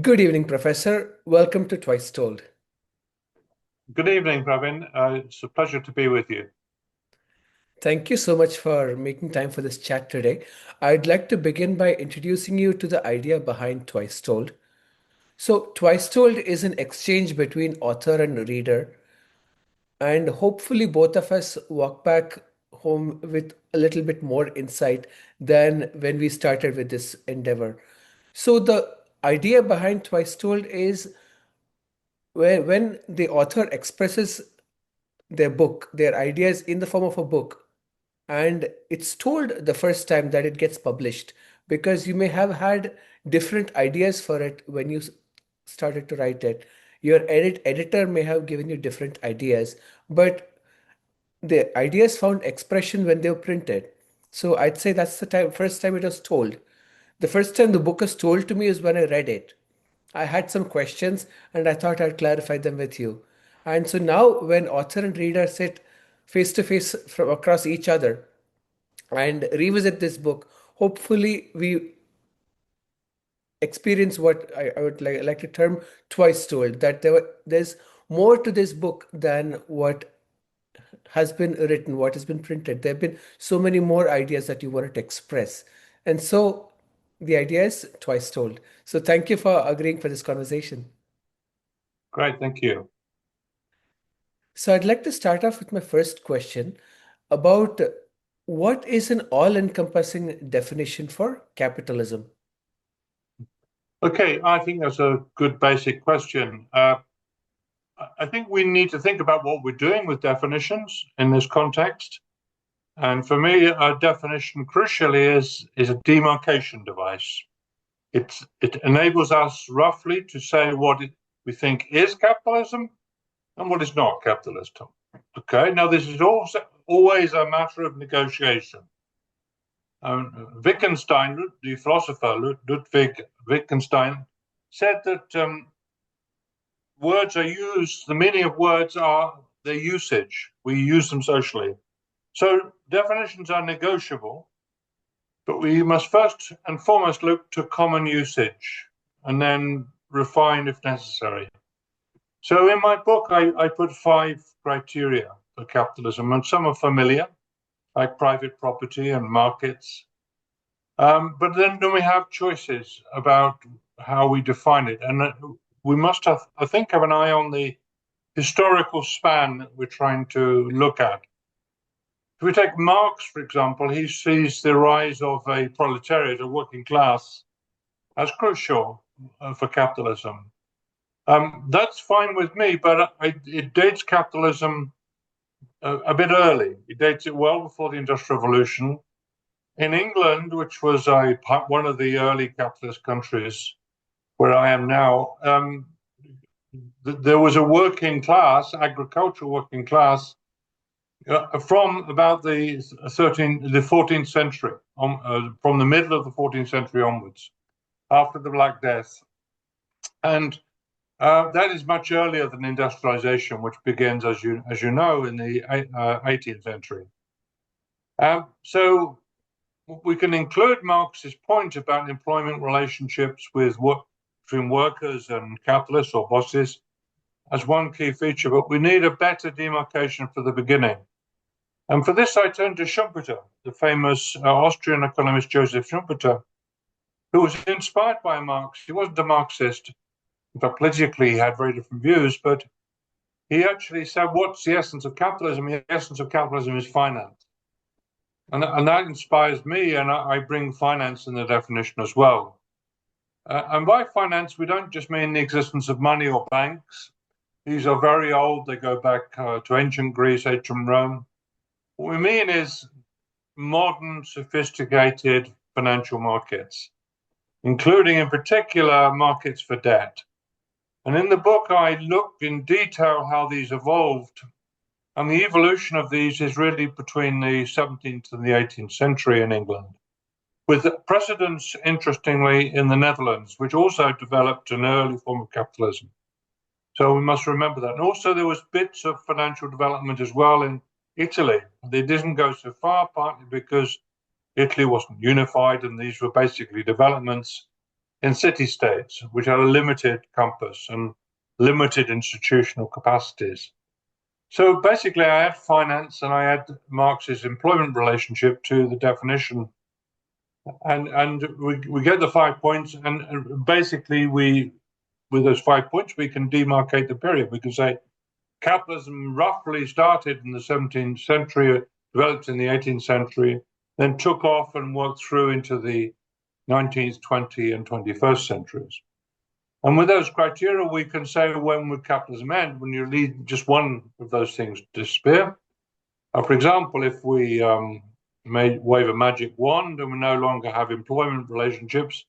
Good evening, Professor. Welcome to TwiceTold. Good evening, Pravin. It's a pleasure to be with you. Thank you so much for making time for this chat today. I'd like to begin by introducing you to the idea behind TwiceTold. So, TwiceTold is an exchange between author and reader, and hopefully, both of us walk back home with a little bit more insight than when we started with this endeavor. So, the idea behind TwiceTold is when the author expresses their ideas in the form of a book, and it's told the first time that it gets published because you may have had different ideas for it when you started to write it. Your editor may have given you different ideas, but the ideas found expression when they were printed. So I'd say that's the first time it was told. The first time the book was told to me is when I read it. I had some questions and I thought I'd clarify them with you. And so now, when author and reader sit face to face from across each other and revisit this book, hopefully we experience what I would like to term twice told, that there's more to this book than what has been written, what has been printed. There have been so many more ideas that you wanted to express. And so the idea is twice told. So thank you for agreeing for this conversation. Great, thank you. So I'd like to start off with my first question about what is an all-encompassing definition for capitalism? Okay, I think that's a good basic question. I think we need to think about what we're doing with definitions in this context. And for me, a definition crucially is a demarcation device. It enables us roughly to say we think is capitalism and what is not capitalism. Okay, now this is also always a matter of negotiation. Wittgenstein, the philosopher Ludwig Wittgenstein, said that words are used, the meaning of words are their usage. We use them socially. So definitions are negotiable, but we must first and foremost look to common usage and then refine if necessary. So in my book, I put 5 criteria for capitalism, and some are familiar, like private property and markets. But then we have choices about how we define it. And we must have, I think, have an eye on the historical span that we're trying to look at. If we take Marx, for example, he sees the rise of a proletariat, a working class, as crucial for capitalism. That's fine with me, but it dates capitalism a bit early. It dates it well before the Industrial Revolution. In England, which was one of the early capitalist countries where I am now, there was a working class, agricultural working class, from about the 14th century, from the middle of the 14th century onwards, after the Black Death. And that is much earlier than industrialization, which begins, as you know, in the 18th century. So we can include Marx's point about employment relationships between workers and capitalists or bosses as one key feature, but we need a better demarcation for the beginning. And for this, I turn to Schumpeter, the famous Austrian economist Joseph Schumpeter, who was inspired by Marx. He wasn't a Marxist. In fact, politically, he had very different views, but he actually said, what's the essence of capitalism? The essence of capitalism is finance. And that inspires me, and I bring finance in the definition as well. And by finance, we don't just mean the existence of money or banks. These are very old. They go back to ancient Greece, ancient Rome. What we mean is modern, sophisticated financial markets, including in particular markets for debt. And in the book, I look in detail how these evolved. And the evolution of these is really between the 17th and the 18th century in England, with precedents, interestingly, in the Netherlands, which also developed an early form of capitalism. So we must remember that. And also there was bits of financial development as well in Italy. They didn't go so far, partly because Italy wasn't unified, and these were basically developments. in city-states, which had a limited compass and limited institutional capacities. So basically, I add finance and I add Marx's employment relationship to the definition, and we get the 5 points, and basically with those 5 points we can demarcate the period. We can say capitalism roughly started in the 17th century, developed in the 18th century, then took off and worked through into the 19th, 20th, and 21st centuries. And with those criteria, we can say when would capitalism end, when you leave just one of those things disappear. For example, if we wave a magic wand and we no longer have employment relationships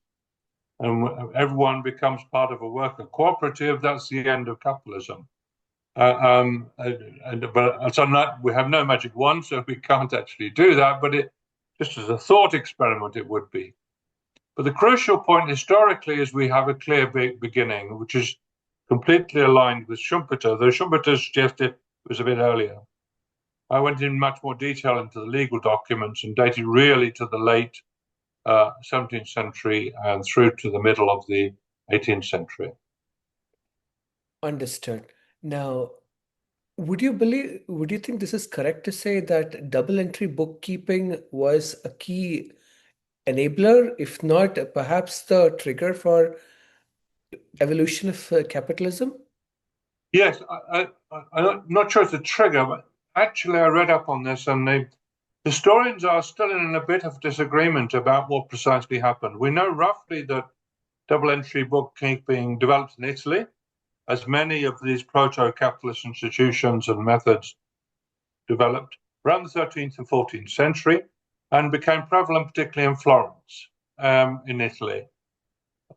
and everyone becomes part of a worker cooperative, that's the end of capitalism. But so we have no magic wand, so we can't actually do that. But just as a thought experiment, it would be. But the crucial point historically is we have a clear beginning, which is completely aligned with Schumpeter, though Schumpeter suggested it was a bit earlier. I went in much more detail into the legal documents and dated really to the late 17th century and through to the middle of the 18th century. Understood. Now, would you think this is correct to say that double entry bookkeeping was a key enabler, if not perhaps the trigger for evolution of capitalism? Yes, I'm not sure it's a trigger, but actually I read up on this and the historians are still in a bit of disagreement about what precisely happened. We know roughly that double entry bookkeeping developed in Italy, as many of these proto-capitalist institutions and methods developed around the 13th and 14th century and became prevalent, particularly in Florence, in Italy.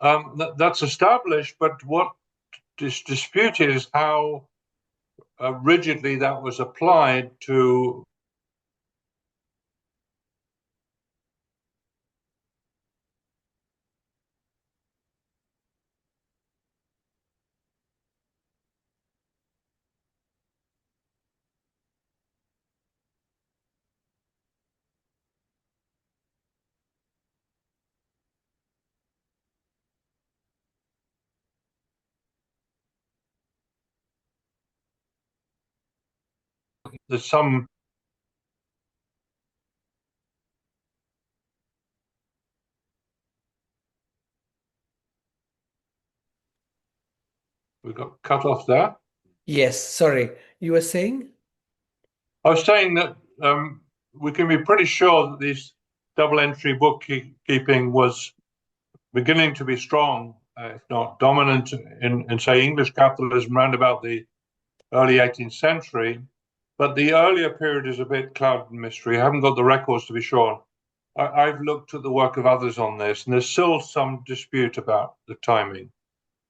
That's established, but what is disputed is how rigidly that was applied to the some. We got cut off there. Yes, sorry. You were saying? I was saying that we can be pretty sure that this double entry bookkeeping was beginning to be strong, if not dominant, in say English capitalism around about the early 18th century. But the earlier period is a bit clouded in mystery. I haven't got the records to be sure. I've looked at the work of others on this, and there's still some dispute about the timing.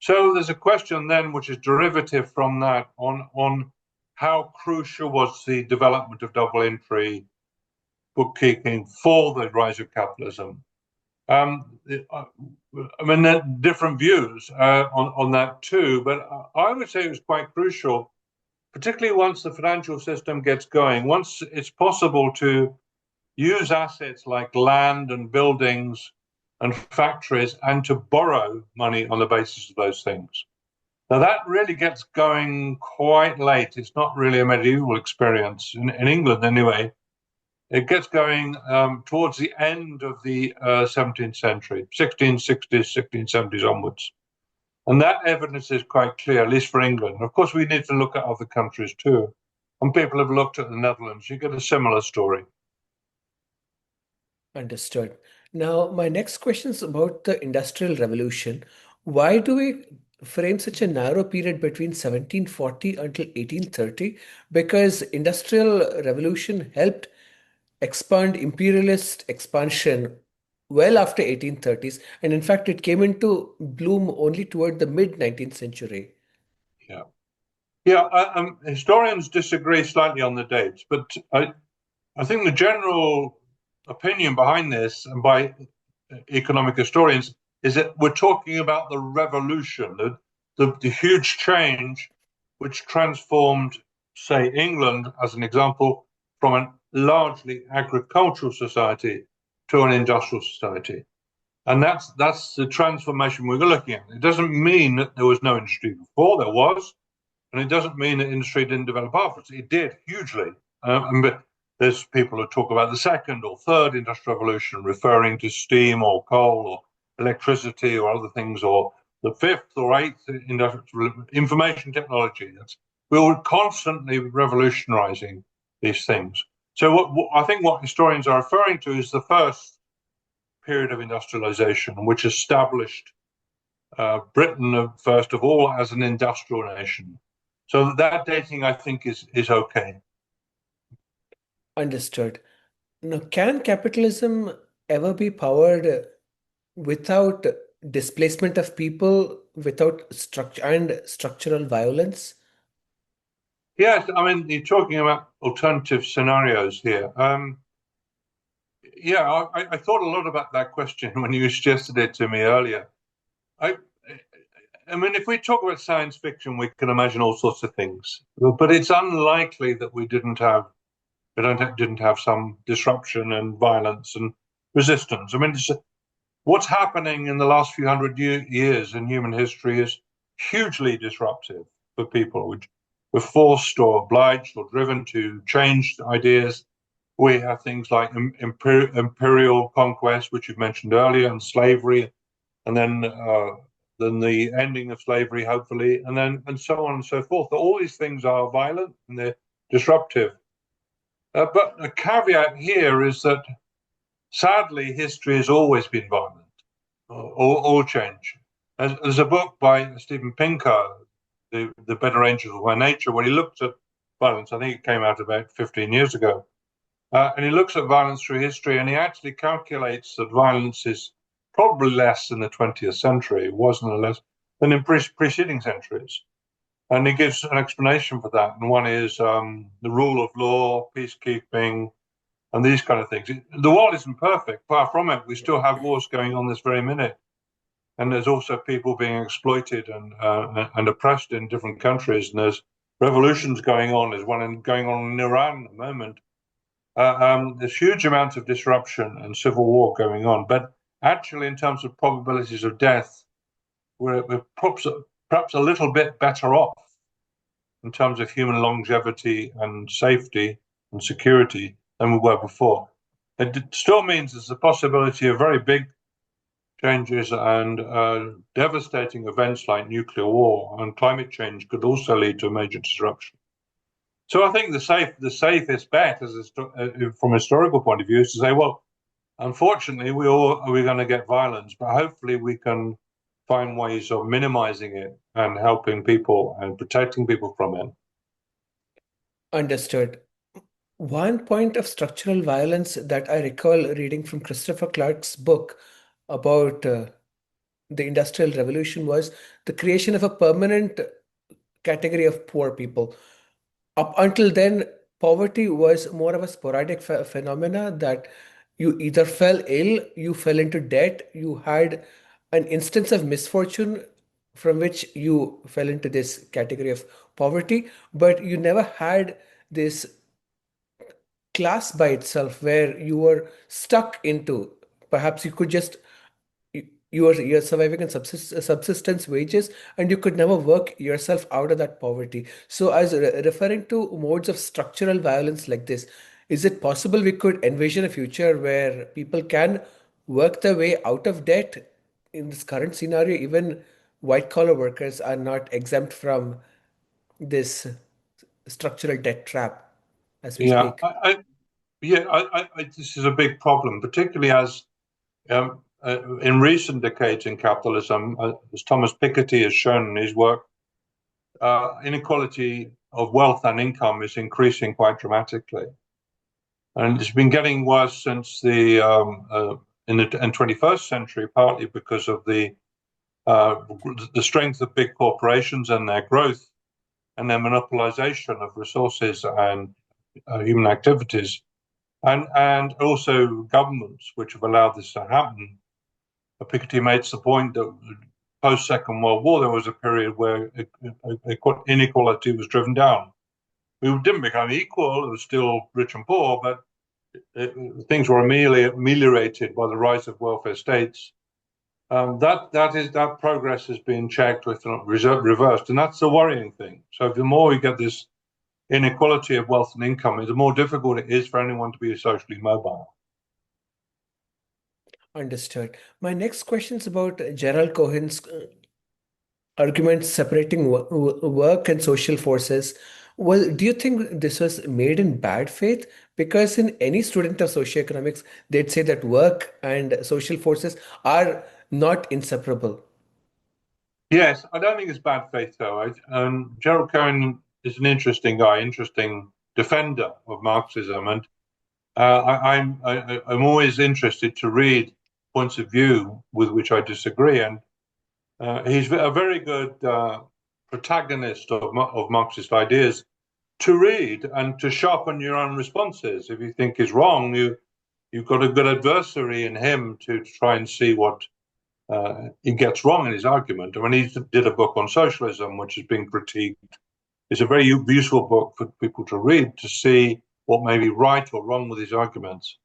So there's a question then, which is derivative from that, on how crucial was the development of double entry bookkeeping for the rise of capitalism. I mean, there are different views on that too, but I would say it was quite crucial, particularly once the financial system gets going, once it's possible to use assets like land and buildings and factories and to borrow money on the basis of those things. Now, that really gets going quite late. It's not really a medieval experience, in England anyway. It gets going towards the end of the 17th century, 1660s, 1670s onwards. And that evidence is quite clear, at least for England. Of course, we need to look at other countries too. And people have looked at the Netherlands. You get a similar story. Understood. Now, my next question is about the Industrial Revolution. Why do we frame such a narrow period between 1740 until 1830? Because Industrial Revolution helped expand imperialist expansion well after 1830s, and in fact, it came into bloom only toward the mid 19th century. Yeah. Yeah, historians disagree slightly on the dates, but I think the general opinion behind this, and by economic historians, is that we're talking about the revolution, the huge change which transformed, say, England, as an example, from a largely agricultural society to an industrial society. And that's the transformation we're looking at. It doesn't mean that there was no industry before, there was, and it doesn't mean that industry didn't develop afterwards. It did hugely. And there's people who talk about the second or third industrial revolution, referring to steam or coal or electricity or other things, or the fifth or eighth industrial information technology. We were constantly revolutionizing these things. So I think what historians are referring to is the first period of industrialization, which established Britain, first of all, as an industrial nation. So that dating, I think, is okay. Understood. Now, can capitalism ever be powered without displacement of people, without structure and structural violence? Yes, I mean, you're talking about alternative scenarios here. Yeah, I thought a lot about that question when you suggested it to me earlier. I, I mean, if we talk about science fiction, we can imagine all sorts of things, but it's unlikely that didn't have some disruption and violence and resistance. I mean, what's happening in the last few hundred years in human history is hugely disruptive for people, which were forced or obliged or driven to change ideas. We have things like imperial conquest, which you mentioned earlier, and slavery, and then the ending of slavery, hopefully, and so on and so forth. All these things are violent and they're disruptive. But a caveat here is that sadly, history has always been violent, all change. There's a book by Steven Pinker, the Better Angels by Nature, where he looked at violence. I think it came out about 15 years ago. And he looks at violence through history, and he actually calculates that violence is probably less in the 20th century. It wasn't less than in preceding centuries. And he gives an explanation for that. And one is the rule of law, peacekeeping, and these kind of things. The world isn't perfect. Far from it. We still have wars going on this very minute. And there's also people being exploited and oppressed in different countries. And there's revolutions going on. There's one going on in Iran at the moment. There's huge amounts of disruption and civil war going on. But actually, in terms of probabilities of death, we're perhaps a little bit better off in terms of human longevity and safety and security than we were before. It still means there's a possibility of very big changes and devastating events like nuclear war, and climate change could also lead to a major disruption. So I think the safest bet, from a historical point of view, is to say, well, unfortunately, we're going to get violence, but hopefully we can find ways of minimizing it and helping people and protecting people from it. Understood. One point of structural violence that I recall reading from Christopher Clark's book about the Industrial Revolution was the creation of a permanent category of poor people. Up until then, poverty was more of a sporadic phenomena that you either fell ill, you fell into debt, you had an instance of misfortune from which you fell into this category of poverty, but you never had this class by itself where you were stuck into. Perhaps you could just you're surviving on subsistence wages, and you could never work yourself out of that poverty. So as referring to modes of structural violence like this, is it possible we could envision a future where people can work their way out of debt? In this current scenario, even white collar workers are not exempt from this structural debt trap as we Yeah, speak. this is a big problem, particularly as in recent decades in capitalism, as Thomas Piketty has shown in his work, inequality of wealth and income is increasing quite dramatically, and it's been getting worse since in the 21st century, partly because of uh, the strength of big corporations and their growth and their monopolization of resources and human activities, and also governments which have allowed this to happen. Piketty makes the point that post Second World War there was a period where inequality was driven down. We didn't become equal; it was still rich and poor, but things were ameliorated by the rise of welfare states that progress has been checked, if not reversed, and that's the worrying thing. So the more you get this inequality of wealth and income, the more difficult it is for anyone to be socially mobile. Understood. My next question is about Gerald Cohen's argument separating work and social forces. Well, do you think this was made in bad faith? Because in any student of socioeconomics, they'd say that work and social forces are not inseparable. Yes, I don't think it's bad faith though. Gerald Cohen is an interesting guy, interesting defender of Marxism, and I'm always interested to read points of view with which I disagree, and he's a very good protagonist of Marxist ideas to read and to sharpen your own responses. If you think is wrong, you've got a good adversary in him to try and see what he gets wrong in his argument. I mean, he did a book on socialism, which has been critiqued. It's a very useful book for people to read to see what may be right or wrong with his arguments.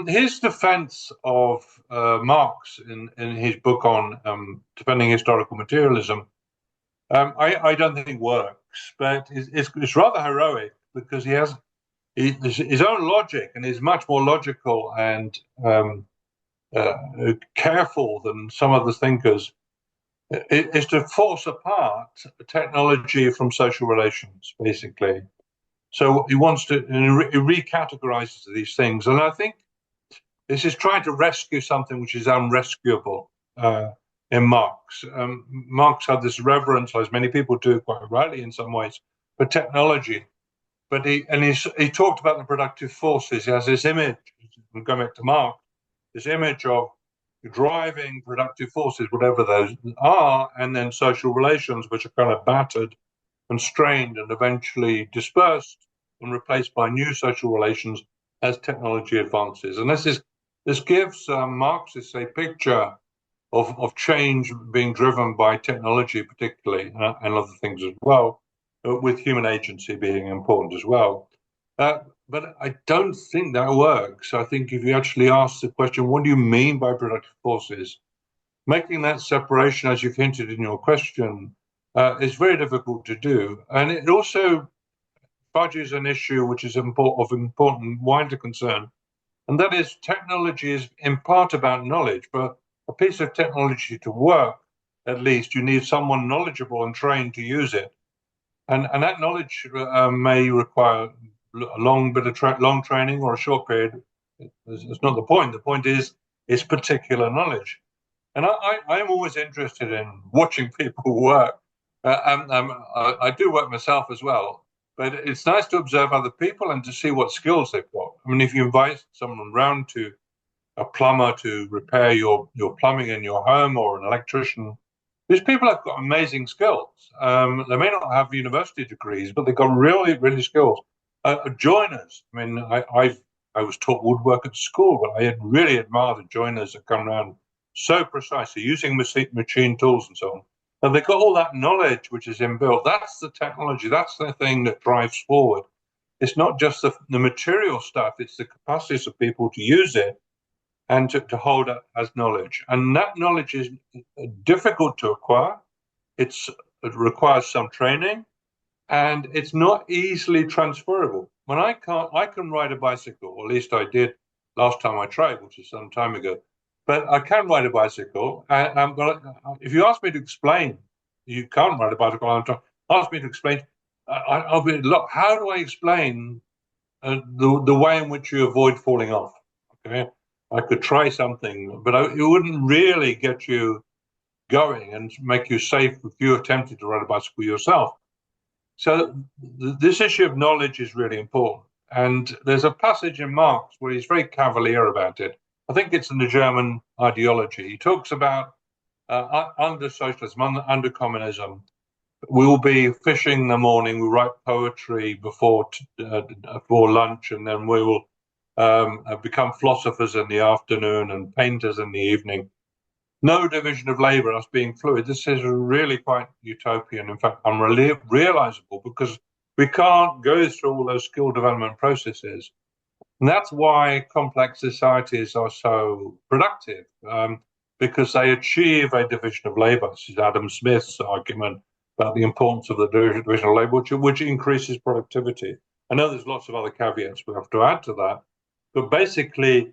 His defense of Marx in his book on defending historical materialism, I don't think works, but it's rather heroic because he has his own logic and is much more logical and careful than some of the thinkers, is to force apart technology from social relations, basically. So he wants to he recategorizes these things. And I think this is trying to rescue something which is unrescuable in Marx. Marx had this reverence, as many people do quite rightly in some ways, for technology. But he talked about the productive forces. He has this image, going back to Marx, this image of driving productive forces, whatever those are, and then social relations, which are kind of battered and strained and eventually dispersed and replaced by new social relations as technology advances. And this gives Marxists a picture of change being driven by technology, particularly, and other things as well, with human agency being important as well. But I don't think that works. I think if you actually ask the question, what do you mean by productive forces? Making that separation, as you've hinted in your question, is very difficult to do. And it also fudges an issue which is of important wider concern, and that is technology is in part about knowledge, but a piece of technology to work, at least, you need someone knowledgeable and trained to use it. And that knowledge may require a long bit of long training or a short period. It's not the point. The point is it's particular knowledge. And I'm always interested in watching people work. I do work myself as well, but it's nice to observe other people and to see what skills they've got. I mean, if you invite someone round to a plumber to repair your plumbing in your home or an electrician, these people have got amazing skills. They may not have university degrees, but they've got really, really skills. Joiners. I mean, I was taught woodwork at school, but I really admire the joiners that come around so precisely using machine tools and so on. And they've got all that knowledge which is inbuilt. That's the technology. That's the thing that drives forward. It's not just the material stuff. It's the capacities of people to use it and to hold it as knowledge. And that knowledge is difficult to acquire. It requires some training, and it's not easily transferable. When I can ride a bicycle, or at least I did last time I tried, which is some time ago. But I can ride a bicycle. But if you ask me to explain, you can't ride a bicycle. Ask me to explain. I'll be look. How do I explain the way in which you avoid falling off? Okay, I could try something, but it wouldn't really get you going and make you safe if you attempted to ride a bicycle yourself. So this issue of knowledge is really important. And there's a passage in Marx where he's very cavalier about it. I think it's in the German ideology. He talks about under socialism, under communism, we will be fishing in the morning, we write poetry before lunch, and then we will become philosophers in the afternoon and painters in the evening. No division of labor, us being fluid. This is really quite utopian. In fact, unrealizable because we can't go through all those skill development processes. And that's why complex societies are so productive. because they achieve a division of labor. This is Adam Smith's argument about the importance of the division of labor, which increases productivity. I know there's lots of other caveats we have to add to that, but basically,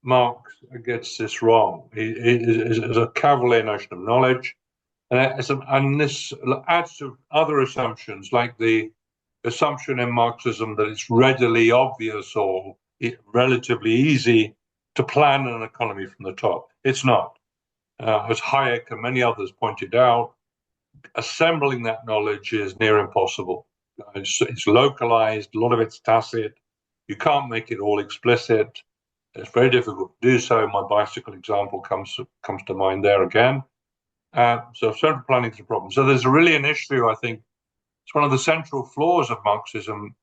Marx gets this wrong. He is a cavalier notion of knowledge, and this adds to other assumptions like the assumption in Marxism that it's readily obvious or relatively easy to plan an economy from the top. It's not. As Hayek and many others pointed out, assembling that knowledge is near impossible. It's localized, a lot of it's tacit. You can't make it all explicit. It's very difficult to do so. My bicycle example comes to mind there again. So central planning is a problem. So there's really an issue, I think. It's one of the central flaws of Marxism,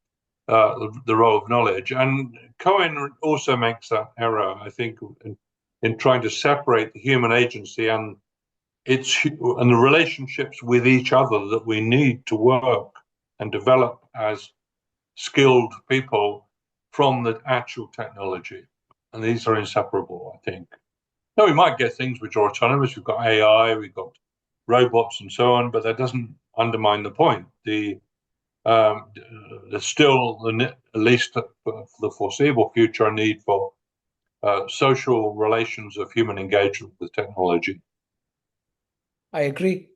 the role of knowledge. And Cohen also makes that error, I think, in trying to separate the human agency and the relationships with each other that we need to work and develop as skilled people from the actual technology. And these are inseparable, I think. Now, we might get things which are autonomous. We've got AI, we've got robots and so on, but that doesn't undermine the point. There's still, at least for the foreseeable future, a need for social relations of human engagement with technology. I agree.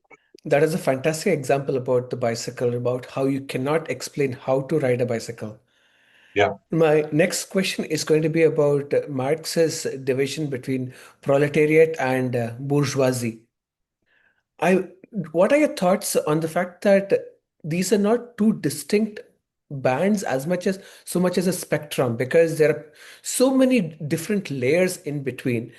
That is a fantastic example about the bicycle, about how you cannot explain how to ride a bicycle. Yeah, My next question is going to be about Marx's division between proletariat and bourgeoisie. I, what are your thoughts on the fact that these are not two distinct bands as much as so much as a spectrum because there are so many different layers in between.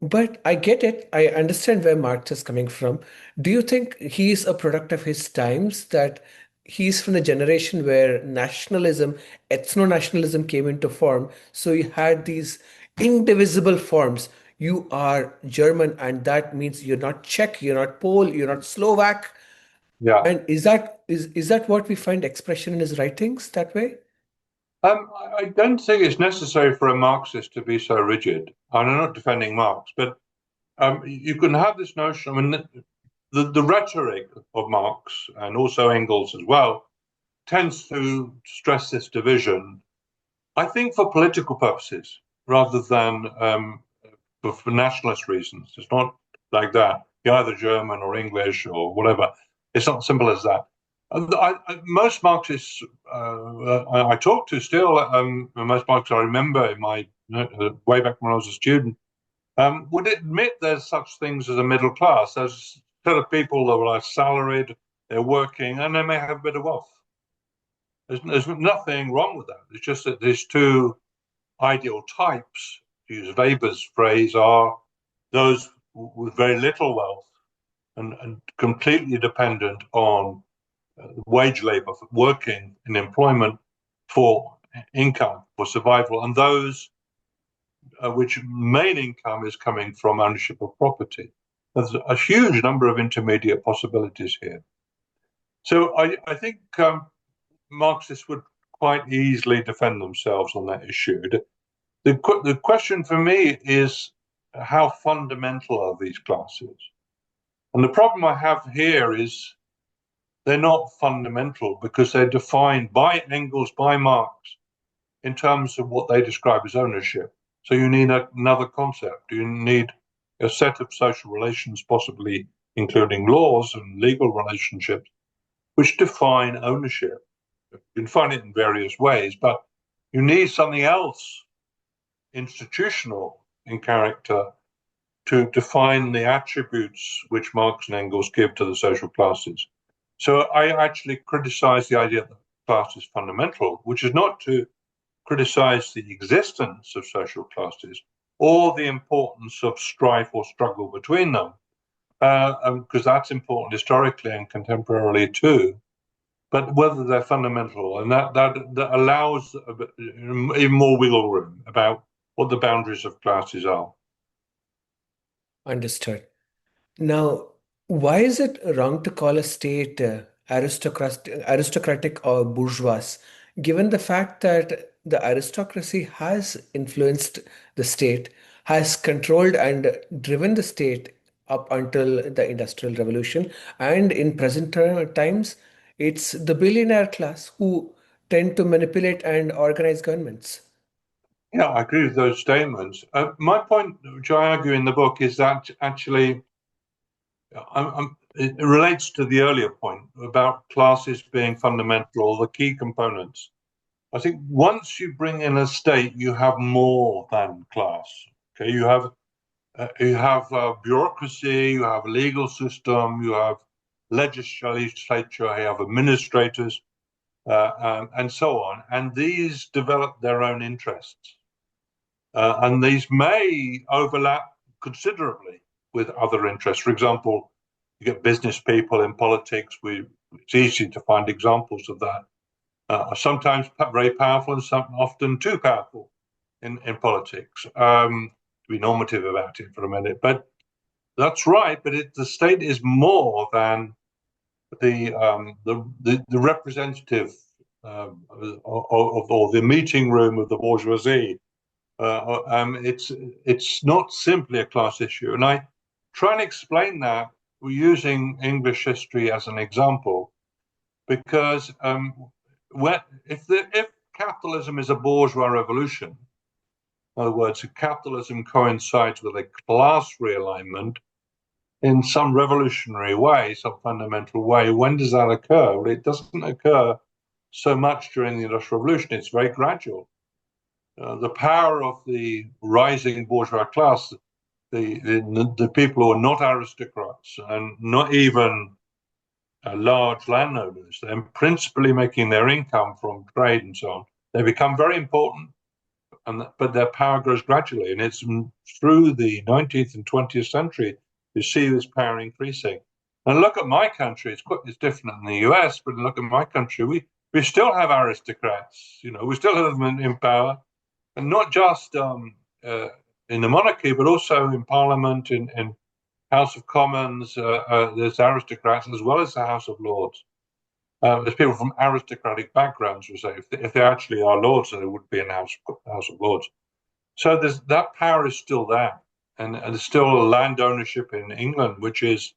But I get it. I understand where Marx is coming from. Do you think he's a product of his times, that he's from the generation where nationalism, ethno-nationalism came into form? So you had these indivisible forms. You are German, and that means you're not Czech, you're not Pole, you're not Slovak. yeah. And is that what we find expression in his writings that way? I don't think it's necessary for a Marxist to be so rigid. I'm not defending Marx, but you can have this notion. I mean, the rhetoric of Marx and also Engels as well tends to stress this division, I think, for political purposes rather than for nationalist reasons. It's not like that. You're either German or English or whatever. It's not simple as that. Most Marxists I talk to still, most Marxists I remember in my way back when I was a student, would admit there's such things as a middle class. There's a set of people that are salaried, they're working, and they may have a bit of wealth. There's nothing wrong with that. It's just that these two ideal types, to use Weber's phrase, are those with very little wealth and completely dependent on wage labor, working in employment for income, for survival, and those which main income is coming from ownership of property. There's a huge number of intermediate possibilities here. So I think Marxists would quite easily defend themselves on that issue. The question for me is how fundamental are these classes? And the problem I have here is they're not fundamental because they're defined by Engels, by Marx, in terms of what they describe as ownership. So you need another concept. You need a set of social relations, possibly including laws and legal relationships, which define ownership. You can find it in various ways, but you need something else institutional in character to define the attributes which Marx and Engels give to the social classes. So I actually criticize the idea that class is fundamental, which is not to criticize the existence of social classes or the importance of strife or struggle between them, because that's important historically and contemporarily too. But whether they're fundamental, and that allows even more wiggle room about what the boundaries of classes are. Understood. Now, why is it wrong to call a state aristocratic or bourgeois, given the fact that the aristocracy has influenced the state? has controlled and driven the state up until the Industrial Revolution. And in present times, it's the billionaire class who tend to manipulate and organize governments. Yeah, I agree with those statements. My point, which I argue in the book, is that actually it relates to the earlier point about classes being fundamental or the key components. I think once you bring in a state, you have more than class. Okay, you have bureaucracy, you have a legal system, you have legislature, you have administrators, and so on. And these develop their own interests. And these may overlap considerably with other interests. For example, you get business people in politics. It's easy to find examples of that. Sometimes very powerful and often too powerful in politics. To be normative about it for a minute, but that's right. But the state is more than the representative or the meeting room of the bourgeoisie. It's not simply a class issue, and I try and explain that using English history as an example, because if capitalism is a bourgeois revolution, in other words, if capitalism coincides with a class realignment in some revolutionary way, some fundamental way, when does that occur? Well, it doesn't occur so much during the Industrial Revolution. It's very gradual. The power of the rising bourgeois class, the people who are not aristocrats and not even large landowners, they're principally making their income from trade and so on. They become very important, but their power grows gradually, and it's through the 19th and 20th century you see this power increasing. And look at my country; it's different than the US, but look at my country. We still have aristocrats. We still have them in power, and not just in the monarchy, but also in Parliament, in House of Commons. There's aristocrats as well as the House of Lords. There's people from aristocratic backgrounds who say if they actually are lords, then they would be in the House of Lords. So that power is still there, and there's still land ownership in England, which is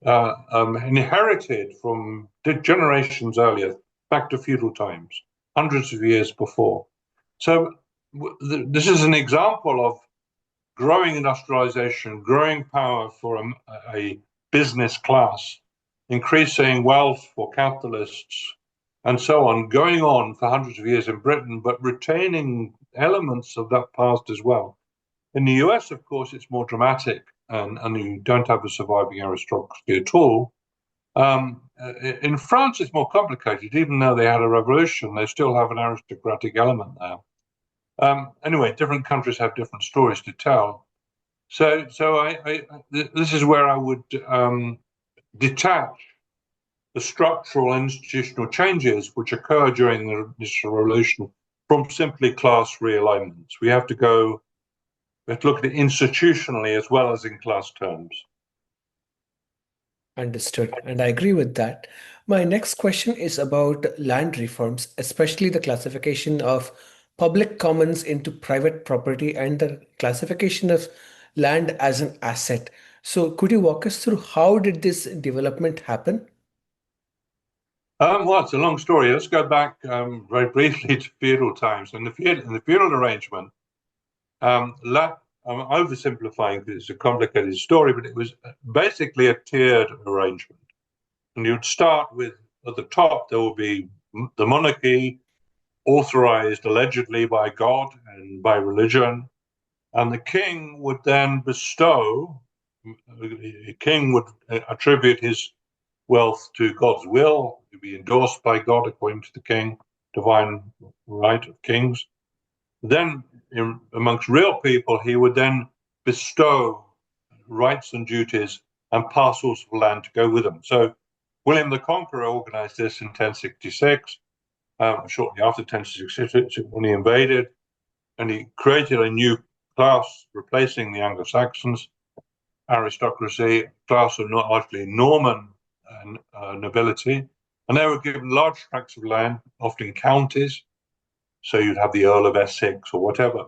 inherited from generations earlier, back to feudal times, hundreds of years before. So this is an example of growing industrialization, growing power for a business class, increasing wealth for capitalists, and so on, going on for hundreds of years in Britain, but retaining elements of that past as well. In the US, of course, it's more dramatic, and you don't have a surviving aristocracy at all. In France, it's more complicated. Even though they had a revolution, they still have an aristocratic element there. Anyway, different countries have different stories to tell. So this is where I would detach the structural institutional changes which occur during the Industrial Revolution from simply class realignments. We have to look at it institutionally as well as in class terms. Understood. And I agree with that. My next question is about land reforms, especially the classification of public commons into private property and the classification of land as an asset. So could you walk us through how did this development happen? Well, it's a long story. Let's go back very briefly to feudal times. In the feudal arrangement, I'm oversimplifying because it's a complicated story, but it was basically a tiered arrangement. And you'd start with, at the top, there will be the monarchy, authorized allegedly by God and by religion. And the king would then the king would attribute his wealth to God's will, to be endorsed by God according to the king, divine right of kings. Then, amongst real people, he would then bestow rights and duties and parcels of land to go with them. So, William the Conqueror organized this in 1066, shortly after 1066, when he invaded, and he created a new class replacing the Anglo-Saxons, aristocracy, class of largely Norman nobility, and they were given large tracts of land, often counties. So you'd have the Earl of Essex or whatever.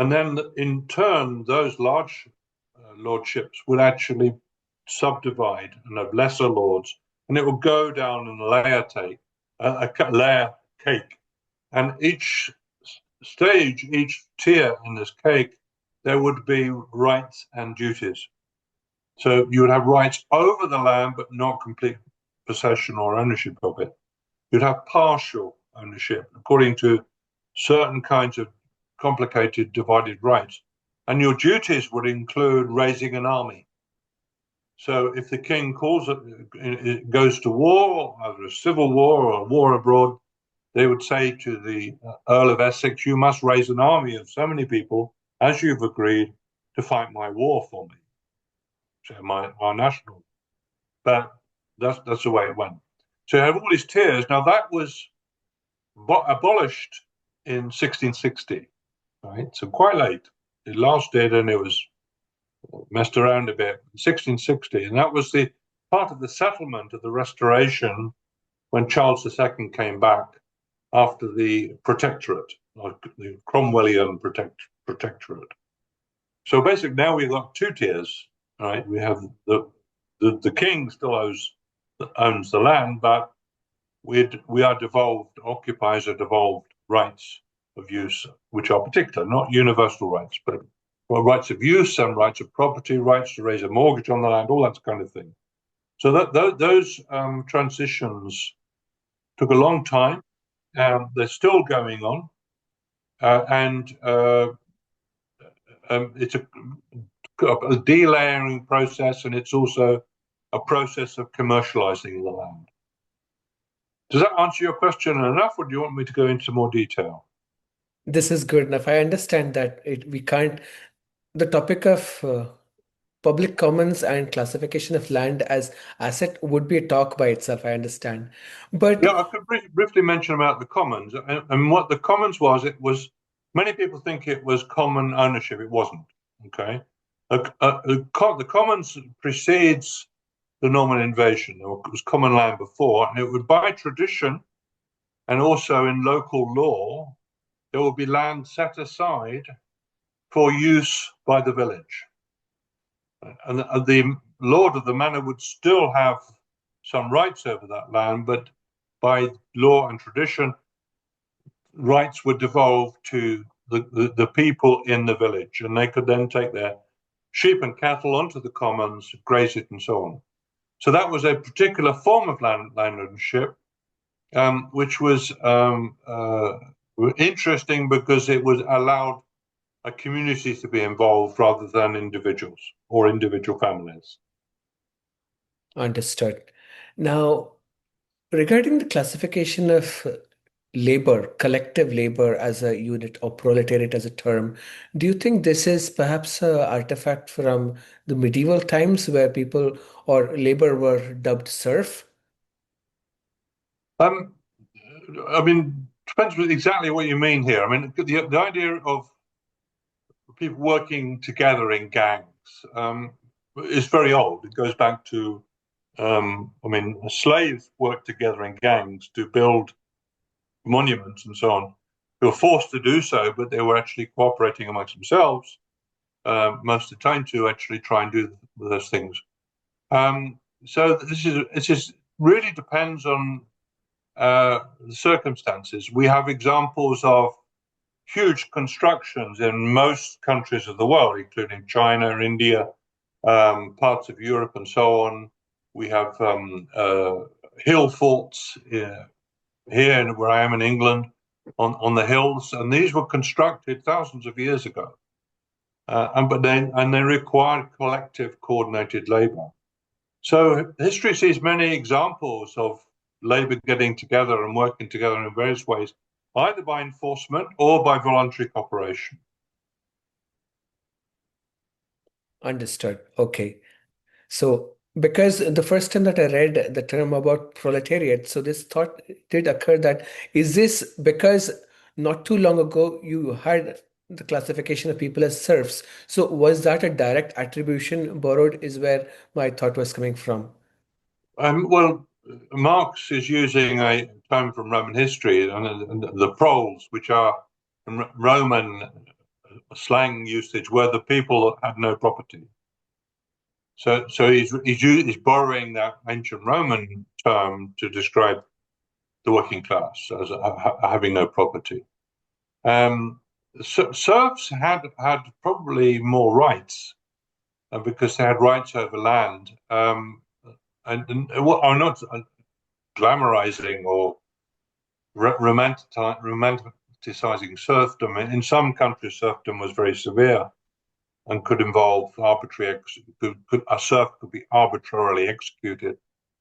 And then in turn, those large lordships would actually subdivide and have lesser lords, and it would go down in a layer take, a layer cake. And each stage, each tier in this cake, there would be rights and duties. So you would have rights over the land, but not complete possession or ownership of it. You'd have partial ownership according to certain kinds of complicated divided rights. And your duties would include raising an army. So if the king goes to war, either a civil war or a war abroad, they would say to the Earl of Essex, you must raise an army of so many people, as you've agreed, to fight my war for me, so our national. But that's the way it went. So you have all these tiers. Now that was abolished in 1660, right? So quite late. It lasted and it was messed around a bit in 1660. And that was the part of the settlement of the Restoration when Charles II came back after the Protectorate, like the Cromwellian Protectorate. So basically now we've got two tiers, right? We have the king still owns the land, but we are devolved, occupiers are devolved rights of use, which are particular, not universal rights, but rights of use and rights of property, rights to raise a mortgage on the land, all that kind of thing. So those transitions took a long time. They're still going on, and it's a delayering process, and it's also a process of commercializing the land. Does that answer your question enough, or do you want me to go into more detail? This is good enough. I understand that we can't. The topic of public commons and classification of land as asset would be a talk by itself, I understand. Yeah, But I could briefly mention about the commons. And what the commons was, it was many people think it was common ownership. It wasn't. Okay. The commons precedes the Norman invasion. It was common land before, and it would, by tradition and also in local law, there would be land set aside for use by the village. And the lord of the manor would still have some rights over that land, but by law and tradition, rights were devolved to the people in the village, and they could then take their sheep and cattle onto the commons, graze it, and so on. So that was a particular form of land ownership, which was interesting because it was allowed a community to be involved rather than individuals or individual families. understood. Now, regarding the classification of labor, collective labor as a unit or proletariat as a term, do you think this is perhaps an artifact from the medieval times where people or labor were dubbed serf? Um, I mean, depends exactly what you mean here. I mean, the idea of people working together in gangs is very old. It goes back to, I mean, slaves worked together in gangs to build monuments and so on. They were forced to do so, but they were actually cooperating amongst themselves most of the time to actually try and do those things. So this is really depends on the circumstances. We have examples of huge constructions in most countries of the world, including China, India, parts of Europe, and so on. We have hill forts here where I am in England on the hills, and these were constructed thousands of years ago. They required collective coordinated labor. So history sees many examples of labor getting together and working together in various ways, either by enforcement or by voluntary cooperation. Understood. Okay. So, because the first time that I read the term about proletariat, so this thought did occur that is this because not too long ago you had the classification of people as serfs. So, was that a direct attribution borrowed, is where my thought was coming from. Well, Marx is using a term from Roman history, and the proles, which are Roman slang usage where the people had no property. So he's borrowing that ancient Roman term to describe the working class as having no property. Um, serfs had probably more rights because they had rights over land. I'm not glamorizing or romanticizing serfdom. In some countries, serfdom was very severe and could involve arbitrary. A serf could be arbitrarily executed.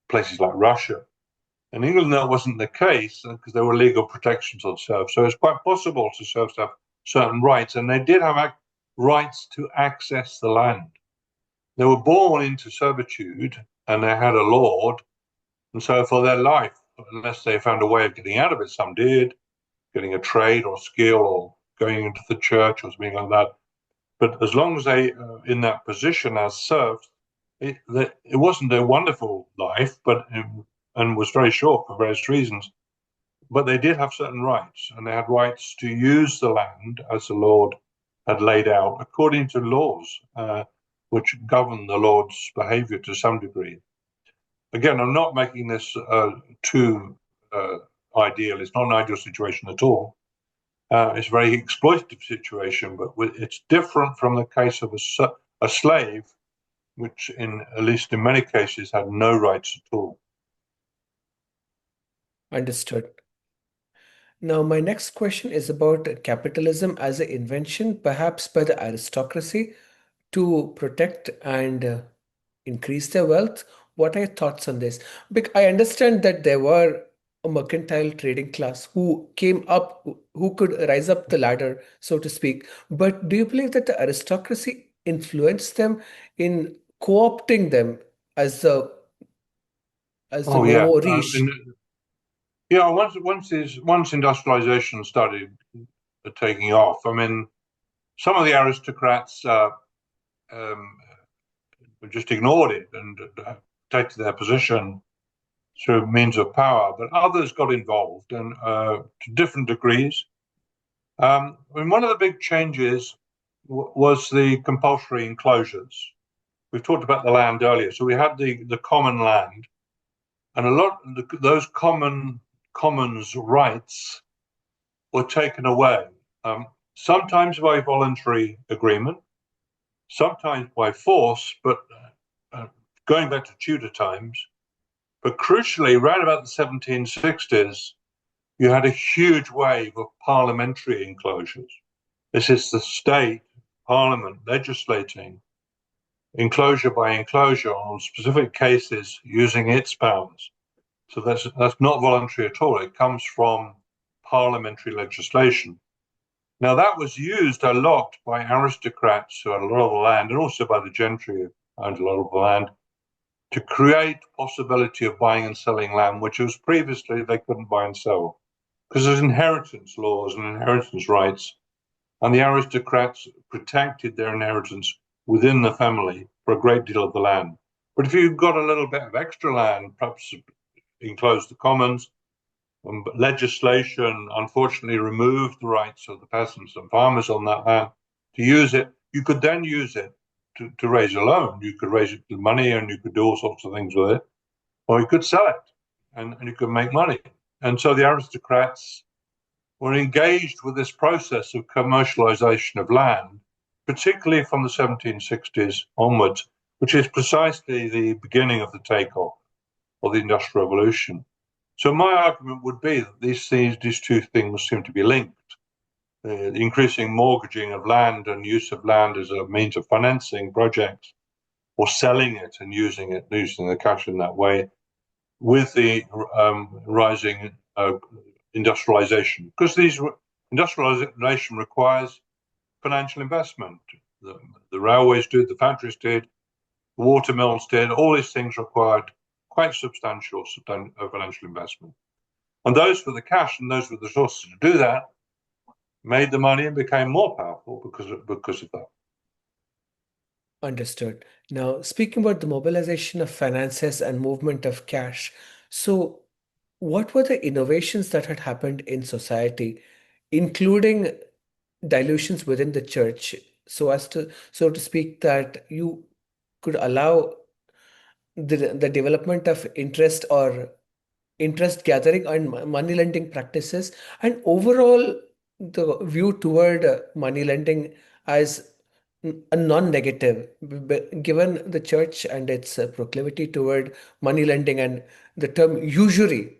Places like Russia. In England, that wasn't the case because there were legal protections on serfs. So it's quite possible for serfs to have certain rights, and they did have rights to access the land. They were born into servitude and they had a lord, and so for their life, unless they found a way of getting out of it, some did, getting a trade or skill or going into the church or something like that. But as long as they in that position as serfs, it wasn't a wonderful life, and was very short for various reasons. But they did have certain rights, and they had rights to use the land as the Lord had laid out according to laws, which govern the Lord's behavior to some degree. Again, I'm not making this too ideal. It's not an ideal situation at all. It's a very exploitative situation, but it's different from the case of a slave, which, at least in many cases, had no rights at all. Understood. Now, my next question is about capitalism as an invention, perhaps by the aristocracy, to protect and increase their wealth. What are your thoughts on this? Because I understand that there were a mercantile trading class who came up, who could rise up the ladder, so to speak. But do you believe that the aristocracy influenced them in co-opting them as the Oh yeah, nouveau riche? yeah. Once industrialization started taking off, I mean, some of the aristocrats um, just ignored it and protected their position through means of power, but others got involved and to different degrees. I mean, one of the big changes was the compulsory enclosures. We've talked about the land earlier, so we had the common land, and a lot of those commons rights were taken away. Sometimes by voluntary agreement, sometimes by force, but uh, going back to Tudor times. But crucially, around about the 1760s, you had a huge wave of parliamentary enclosures. This is the state parliament legislating enclosure by enclosure on specific cases using its powers. So that's not voluntary at all. It comes from parliamentary legislation. Now that was used a lot by aristocrats who had a lot of the land, and also by the gentry who owned a lot of the land, to create possibility of buying and selling land, which was previously they couldn't buy and sell because there's inheritance laws and inheritance rights, and the aristocrats protected their inheritance within the family for a great deal of the land. But if you've got a little bit of extra land, perhaps enclose the commons, legislation unfortunately removed the rights of the peasants and farmers on that land to use it. You could then use it to raise a loan. You could raise it to money and you could do all sorts of things with it, or you could sell it and you could make money. And so the aristocrats were engaged with this process of commercialization of land, particularly from the 1760s onwards, which is precisely the beginning of the takeoff of the Industrial Revolution. So my argument would be that these two things seem to be linked. The increasing mortgaging of land and use of land as a means of financing projects or selling it and using the cash in that way, with the rising industrialization. Because industrialization requires financial investment. The railways did, the factories did, the water mills did. All these things required quite substantial financial investment. And those with the cash and those with the resources to do that made the money and became more powerful because of that. Understood. Now, speaking about the mobilization of finances and movement of cash, so what were the innovations that had happened in society, including dilutions within the church, so to speak, that you could allow the development of interest or interest gathering and money lending practices, and overall the view toward money lending as a non-negative, given the church and its proclivity toward money lending and the term usury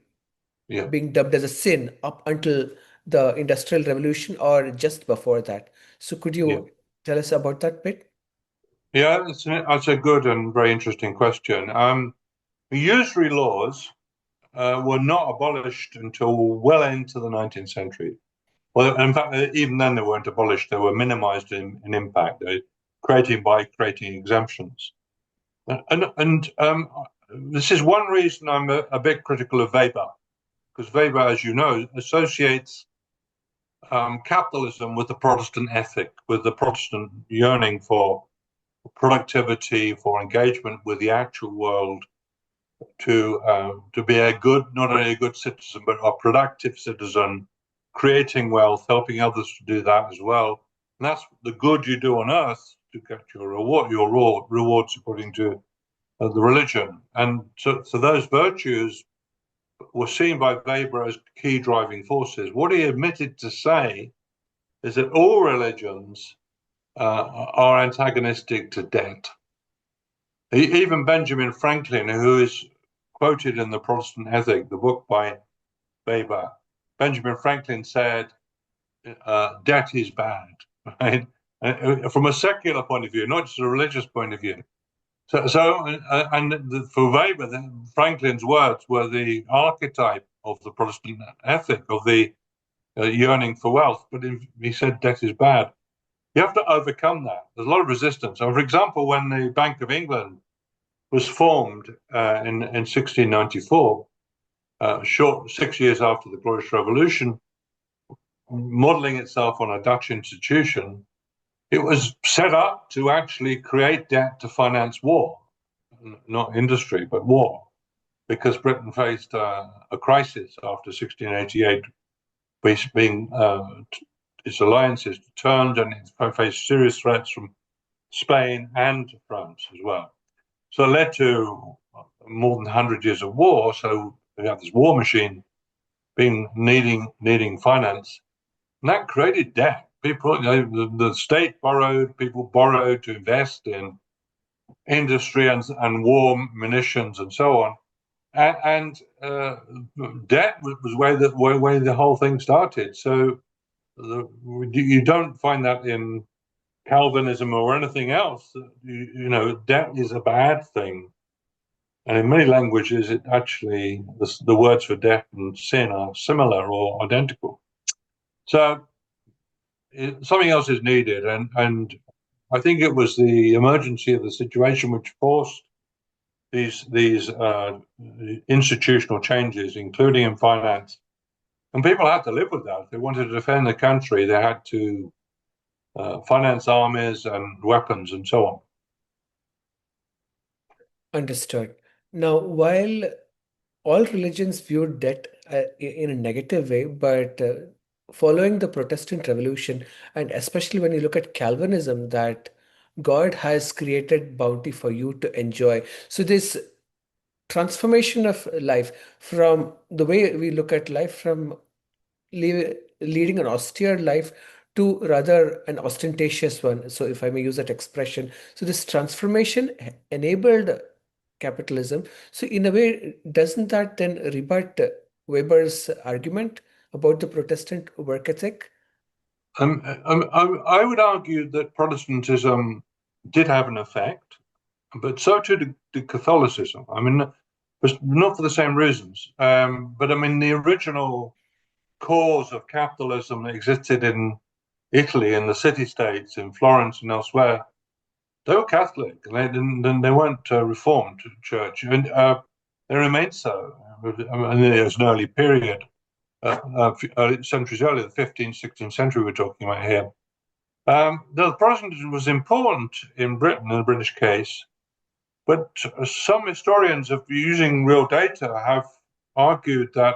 Yeah, being dubbed as a sin up until the Industrial Revolution or just before that. So could yeah, you tell us about that bit? yeah. That's a good and very interesting question. Usury laws were not abolished until well into the 19th century. Well, in fact, even then they weren't abolished. They were minimized in impact, creating exemptions. And this is one reason I'm a bit critical of Weber, because Weber, as you know, associates capitalism with the Protestant ethic, with the Protestant yearning for productivity, for engagement with the actual world, to be a good, not only a good citizen, but a productive citizen, creating wealth, helping others to do that as well. And that's the good you do on earth to get your rewards according to the religion. And so those virtues were seen by Weber as key driving forces. What he admitted to say is that all religions are antagonistic to debt. Even Benjamin Franklin, who is quoted in the Protestant Ethic, the book by Weber, Benjamin Franklin said, debt is bad, right? From a secular point of view, not just a religious point of view. For Weber, Franklin's words were the archetype of the Protestant ethic, of the yearning for wealth. But he said debt is bad. You have to overcome that. There's a lot of resistance. So, for example, when the Bank of England was formed in 1694, short 6 years after the Glorious Revolution, modeling itself on a Dutch institution, it was set up to actually create debt to finance war, not industry, but war, because Britain faced a crisis after 1688, being its alliances turned and it faced serious threats from Spain and France as well. So it led to more than 100 years of war. So we have this war machine needing finance, and that created debt. People, the state borrowed, people borrowed to invest in industry and war munitions and so on. And debt was where the whole thing started. So you don't find that in Calvinism or anything else. Debt is a bad thing. And in many languages, it actually, the words for death and sin are similar or identical. So something else is needed. And I think it was the emergency of the situation which forced these institutional changes, including in finance. And people had to live with that. If they wanted to defend the country, they had to finance armies and weapons and so on. Understood. Now, while all religions viewed death in a negative way, but following the Protestant Revolution, and especially when you look at Calvinism, that God has created bounty for you to enjoy. So this transformation of life from the way we look at life from leading an austere life to rather an ostentatious one. So, if I may use that expression, so this transformation enabled capitalism. So, in a way, doesn't that then rebut Weber's argument about the Protestant work ethic? I would argue that Protestantism did have an effect, but so too did Catholicism. I mean, but not for the same reasons. But I mean, the original cause of capitalism that existed in Italy, in the city-states, in Florence and elsewhere, they were Catholic. They weren't Reformed church, and they remained so. I mean, there's an early period, centuries earlier, the 15th, 16th century we're talking about here. The Protestantism was important in Britain, in the British case, but some historians, of using real data, have argued that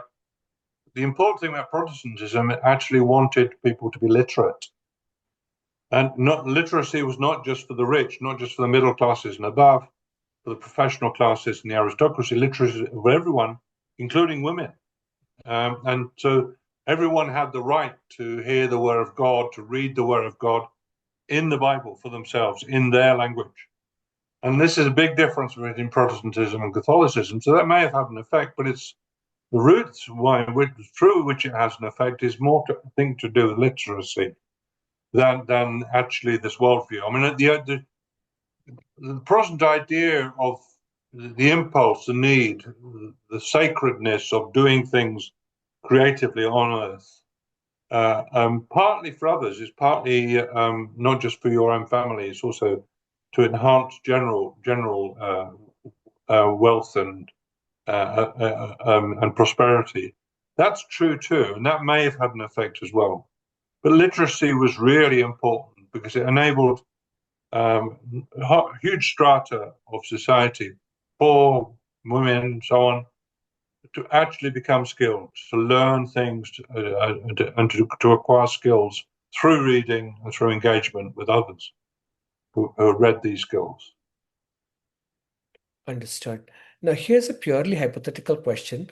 the important thing about Protestantism, it actually wanted people to be literate. And not literacy was not just for the rich, not just for the middle classes and above, for the professional classes and the aristocracy. Literacy for everyone, including women. And so everyone had the right to hear the word of God, to read the word of God in the Bible for themselves, in their language. And this is a big difference between Protestantism and Catholicism. So that may have had an effect, but it's the roots why, through which it has an effect is more thing to do with literacy than actually this worldview. I mean, the Protestant idea of the impulse, the need, the sacredness of doing things creatively on earth, partly for others, is partly not just for your own family, it's also to enhance general wealth and prosperity. That's true too, and that may have had an effect as well. But literacy was really important because it enabled huge strata of society, poor, women, so on, to actually become skilled, to learn things and to acquire skills through reading and through engagement with others who read these skills. Understood. Now, here's a purely hypothetical question.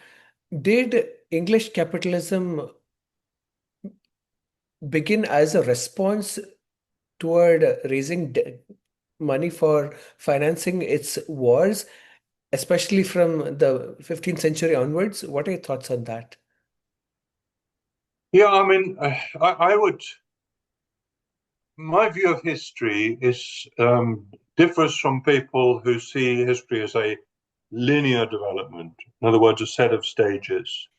Did English capitalism begin as a response toward raising money for financing its wars, especially from the 15th century onwards? What are your thoughts on that? Yeah, I mean, I would. My view of history is differs from people who see history as a linear development. In other words, a set of stages.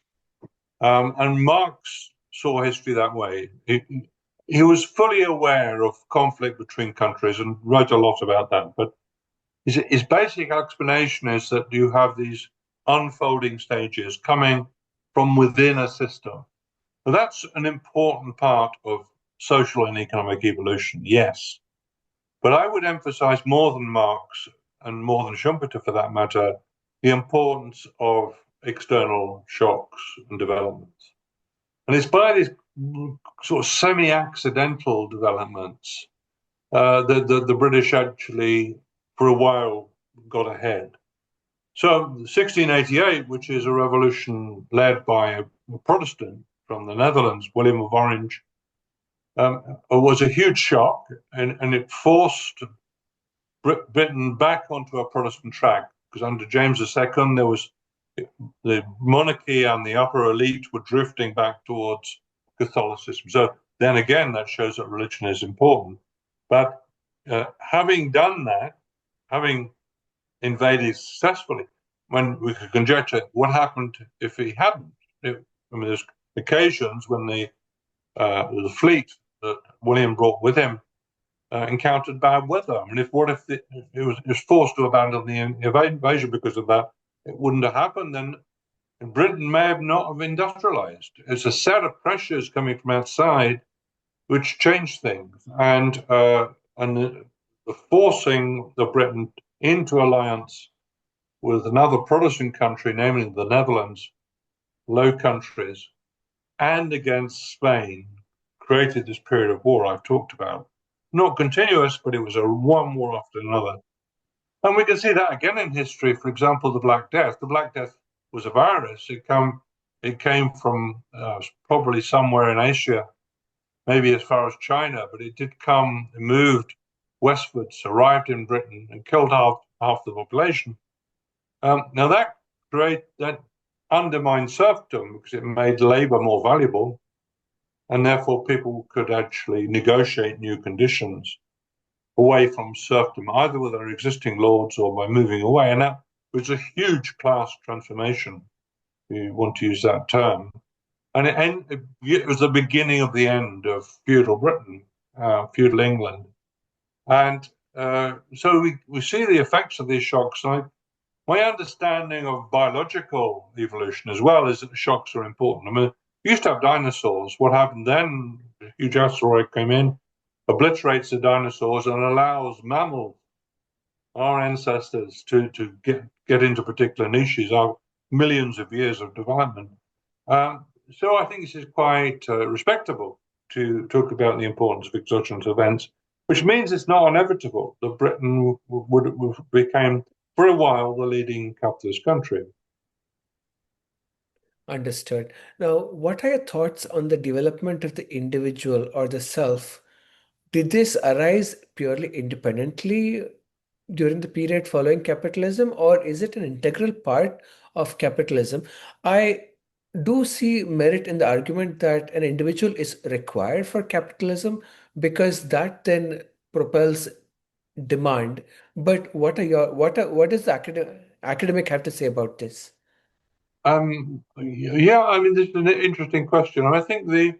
And Marx saw history that way. He was fully aware of conflict between countries and wrote a lot about that. But his basic explanation is that you have these unfolding stages coming from within a system. So that's an important part of social and economic evolution, yes. But I would emphasize more than Marx and more than Schumpeter for that matter, the importance of external shocks and developments. And it's by these sort of semi-accidental developments that the British actually, for a while, got ahead. So 1688, which is a revolution led by a Protestant from the Netherlands, William of Orange, was a huge shock, and it forced Britain back onto a Protestant track, because under James II, there was the monarchy and the upper elite were drifting back towards Catholicism. So then again, that shows that religion is important. But having done that, having invaded successfully, when we could conjecture what happened if he hadn't. I mean, there's occasions when the fleet that William brought with him encountered bad weather. I mean, if it was forced to abandon the invasion because of that, it wouldn't have happened. Then Britain may have not have industrialized. It's a set of pressures coming from outside which changed things, and the forcing the Britain into alliance with another Protestant country, namely the Netherlands, Low Countries, and against Spain, created this period of war I've talked about. Not continuous, but it was a one war after another. And we can see that again in history. For example, the Black Death. The Black Death was a virus. It came from probably somewhere in Asia, maybe as far as China, but it did come, it moved westwards, arrived in Britain, and killed half the population. Now that undermined serfdom because it made labor more valuable, and therefore people could actually negotiate new conditions away from serfdom, either with their existing lords or by moving away. And that was a huge class transformation, if you want to use that term. And it was the beginning of the end of feudal Britain, feudal England. And so we see the effects of these shocks. My understanding of biological evolution as well is that shocks are important. I mean, we used to have dinosaurs. What happened then? A huge asteroid came in, obliterates the dinosaurs, and allows mammals, our ancestors, to get into particular niches of millions of years of development. So I think this is quite respectable to talk about the importance of exogenous events, which means it's not inevitable that Britain would became, for a while, the leading capitalist country. Understood. Now, what are your thoughts on the development of the individual or the self? Did this arise purely independently during the period following capitalism, or is it an integral part of capitalism? I do see merit in the argument that an individual is required for capitalism because that then propels demand. But what does the academic have to say about this? Yeah, I mean, this is an interesting question. I think there's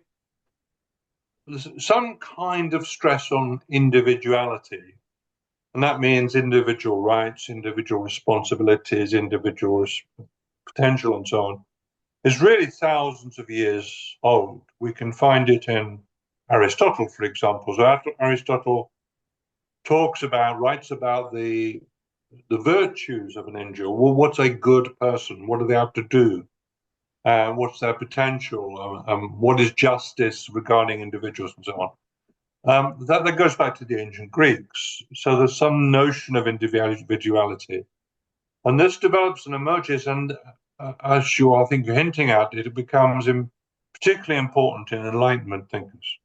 some kind of stress on individuality, and that means individual rights, individual responsibilities, individual potential, and so on, is really thousands of years old. We can find it in Aristotle, for example. So Aristotle writes about the virtues of an individual. Well, what's a good person? What do they have to do? What's their potential? What is justice regarding individuals and so on? That goes back to the ancient Greeks. So there's some notion of individuality. And this develops and emerges, and as you are, I think, hinting at, it becomes particularly important in Enlightenment thinkers,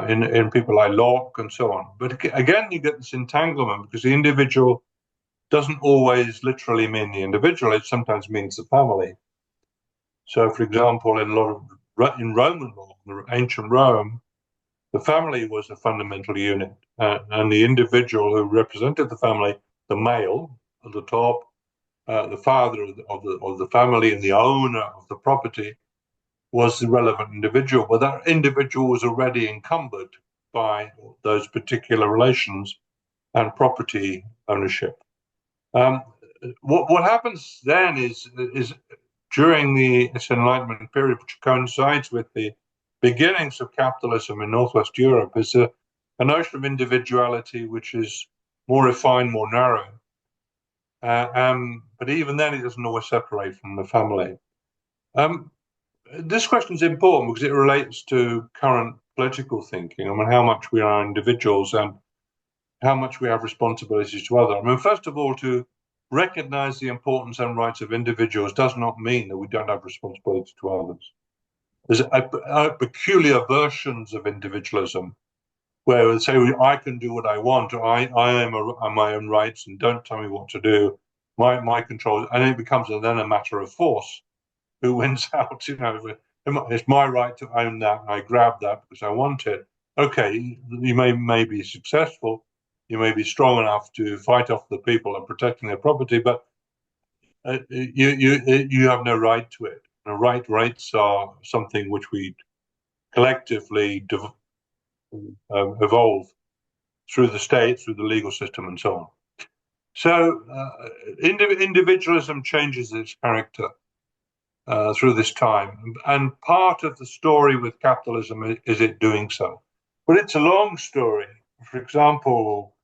in people like Locke and so on. But again, you get this entanglement because the individual doesn't always literally mean the individual, it sometimes means the family. So, for example, in Roman law, in ancient Rome, the family was a fundamental unit, and the individual who represented the family, the male at the top, the father of the family and the owner of the property, was the relevant individual. But that individual was already encumbered by those particular relations and property ownership. Um, what happens then is during the Enlightenment period, which coincides with the beginnings of capitalism in Northwest Europe, is a notion of individuality which is more refined, more narrow. But even then, it doesn't always separate from the family. Um, this question is important because it relates to current political thinking. I mean, how much we are individuals and how much we have responsibilities to others. I mean, first of all, to recognize the importance and rights of individuals does not mean that we don't have responsibility to others. There's peculiar versions of individualism where they say, I can do what I want, or I am my own rights, and don't tell me what to do. My control, and it becomes then a matter of force. Who wins out? It's my right to own that, and I grab that because I want it. Okay, you may be successful, you may be strong enough to fight off the people and protecting their property, but you have no right to it. Rights are something which we collectively evolve through the state, through the legal system, and so on. So individualism changes its character through this time, and part of the story with capitalism is it doing so. But it's a long story. For example,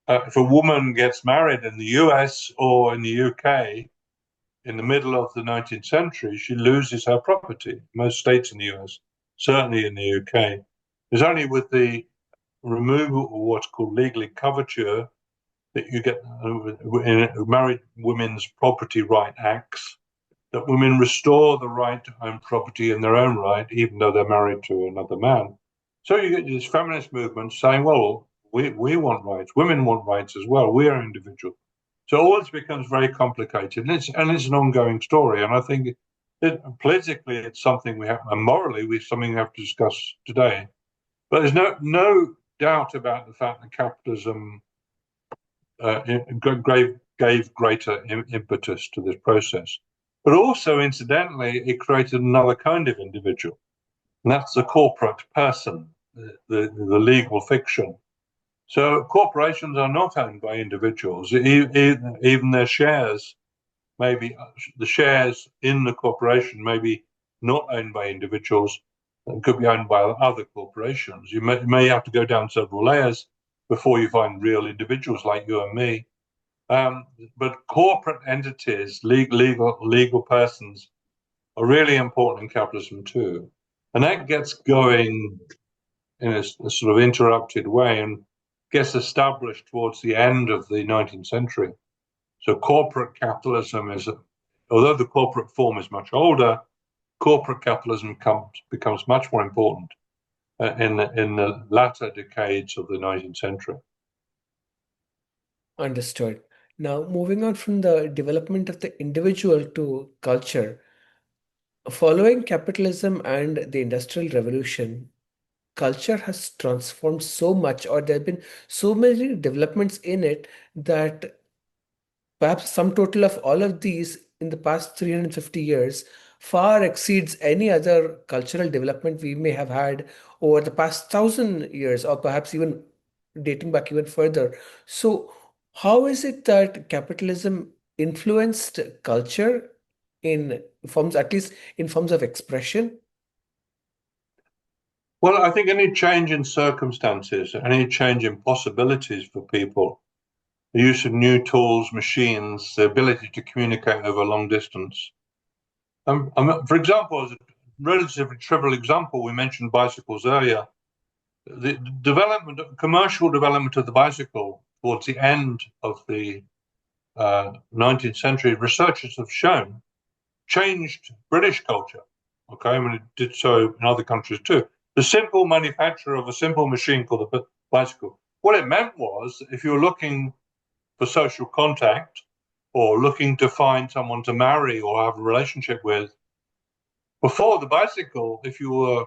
if a woman gets married in the US or in the UK in the middle of the 19th century, she loses her property. Most states in the US, certainly in the UK. It's only with the removal of what's called legally coverture that you get in Married Women's Property Right Acts that women restore the right to own property in their own right, even though they're married to another man. So you get this feminist movement saying, well, we want rights. Women want rights as well. We are individuals. So all this becomes very complicated, and it's an ongoing story. And I think politically, it's something we have, and morally, something we have to discuss today. But there's no doubt about the fact that capitalism gave greater impetus to this process. But also, incidentally, it created another kind of individual, and that's the corporate person, the legal fiction. So corporations are not owned by individuals. Even their shares, maybe the shares in the corporation, may be not owned by individuals. It could be owned by other corporations. You may have to go down several layers before you find real individuals like you and me. But corporate entities, legal persons, are really important in capitalism too. And that gets going in a sort of interrupted way and gets established towards the end of the 19th century. So corporate capitalism is, although the corporate form is much older, corporate capitalism becomes much more important in the latter decades of the 19th century. Understood. Now, moving on from the development of the individual to culture, following capitalism and the Industrial Revolution, culture has transformed so much, or there have been so many developments in it that perhaps sum total of all of these in the past 350 years far exceeds any other cultural development we may have had over the past 1,000 years, or perhaps even dating back even further. So, how is it that capitalism influenced culture in forms, at least in forms of expression? Well, I think any change in circumstances, any change in possibilities for people, the use of new tools, machines, the ability to communicate over long distance. For example, as a relatively trivial example, we mentioned bicycles earlier. The commercial development of the bicycle towards the end of the 19th century, researchers have shown, changed British culture. Okay, I mean, it did so in other countries too. The simple manufacture of a simple machine called a bicycle. What it meant was, if you were looking for social contact or looking to find someone to marry or have a relationship with, before the bicycle, if you were,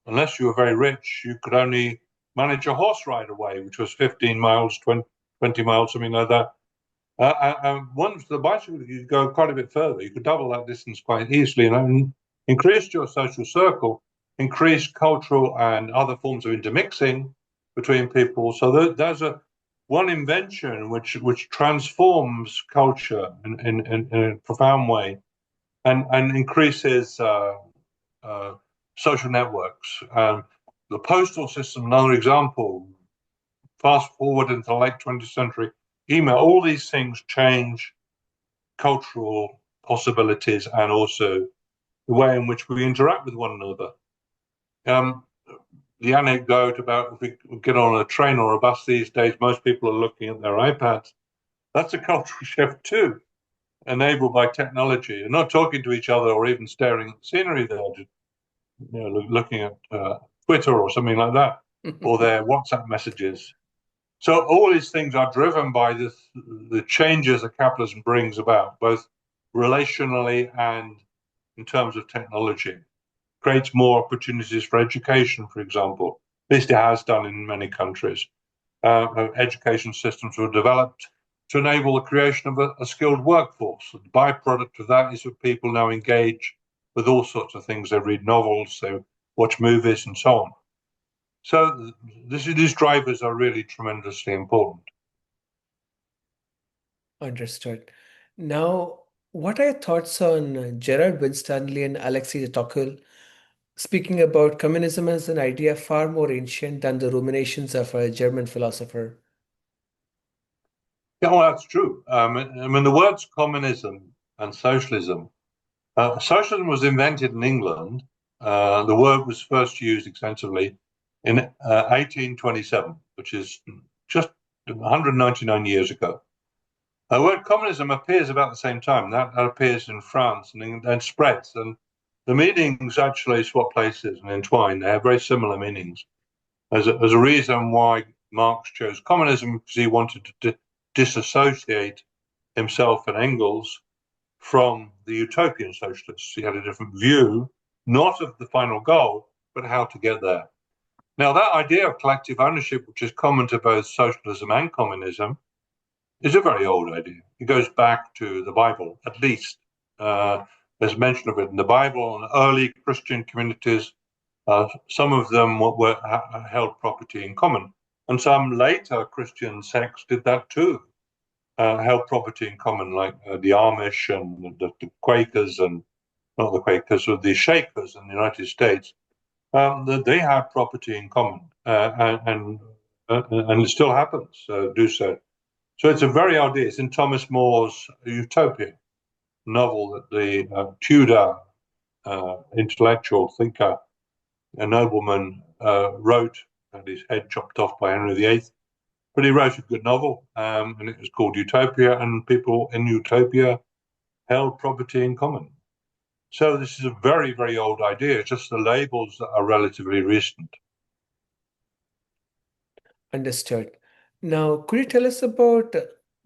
unless you were very rich, you could only manage a horse ride away, which was 15 miles, 20 miles, something like that. Once the bicycle, you could go quite a bit further. You could double that distance quite easily and increase your social circle, increase cultural and other forms of intermixing between people. So there's one invention which transforms culture in a profound way and increases social networks. The postal system, another example, fast forward into the late 20th century, email, all these things change cultural possibilities and also the way in which we interact with one another. Um, the anecdote about if we get on a train or a bus these days, most people are looking at their iPads. That's a cultural shift too, enabled by technology. You're not talking to each other or even staring at the scenery there, just looking at Twitter or something like that, or their WhatsApp messages. So all these things are driven by the changes that capitalism brings about, both relationally and in terms of technology. Creates more opportunities for education, for example. At least it has done in many countries. Education systems were developed to enable the creation of a skilled workforce. The byproduct of that is that people now engage with all sorts of things. They read novels, they watch movies, and so on. So these drivers are really tremendously important. Understood. Now, what are your thoughts on Gerard Winstanley and Alexei de Tocqueville speaking about communism as an idea far more ancient than the ruminations of a German philosopher? Yeah, well, that's true. I mean, the words communism and socialism. Socialism was invented in England. The word was first used extensively in 1827, which is just 199 years ago. The word communism appears about the same time. That appears in France and spreads. And the meanings actually swap places and entwine. They have very similar meanings. There's a reason why Marx chose communism, because he wanted to disassociate himself and Engels from the utopian socialists. He had a different view, not of the final goal, but how to get there. Now, that idea of collective ownership, which is common to both socialism and communism, is a very old idea. It goes back to the Bible, at least. There's mention of it in the Bible and early Christian communities. Some of them held property in common, and some later Christian sects did that too. Held property in common, like the Amish and the Quakers, and not the Quakers, but the Shakers in the United States. They had property in common, and it still happens. Do so. So it's a very odd idea. It's in Thomas More's Utopia novel that the Tudor intellectual thinker a nobleman wrote, had his head chopped off by Henry VIII, but he wrote a good novel, and it was called Utopia, and people in Utopia held property in common. So this is a very, very old idea, just the labels that are relatively recent. Understood. Now, could you tell us about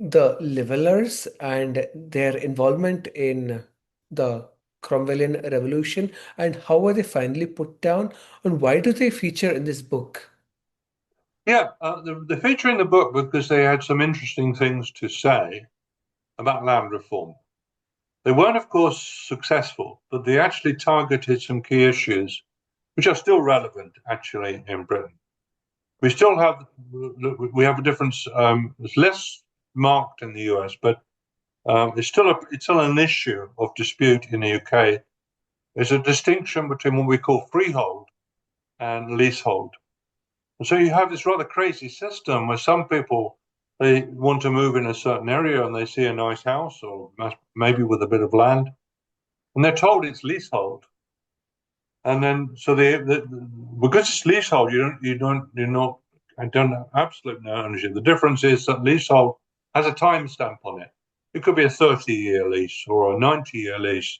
the levelers and their involvement in the Cromwellian Revolution and how were they finally put down and why do they feature in this book? Yeah, they feature in the book because they had some interesting things to say about land reform. They weren't, of course, successful, but they actually targeted some key issues which are still relevant, actually, in Britain. We still have a difference. It's less marked in the US, but it's still an issue of dispute in the UK. There's a distinction between what we call freehold and leasehold. And so you have this rather crazy system where some people they want to move in a certain area and they see a nice house or maybe with a bit of land, and they're told it's leasehold. And then so because it's leasehold, I don't have absolute no ownership. The difference is that leasehold has a timestamp on it. It could be a 30-year lease or a 90-year lease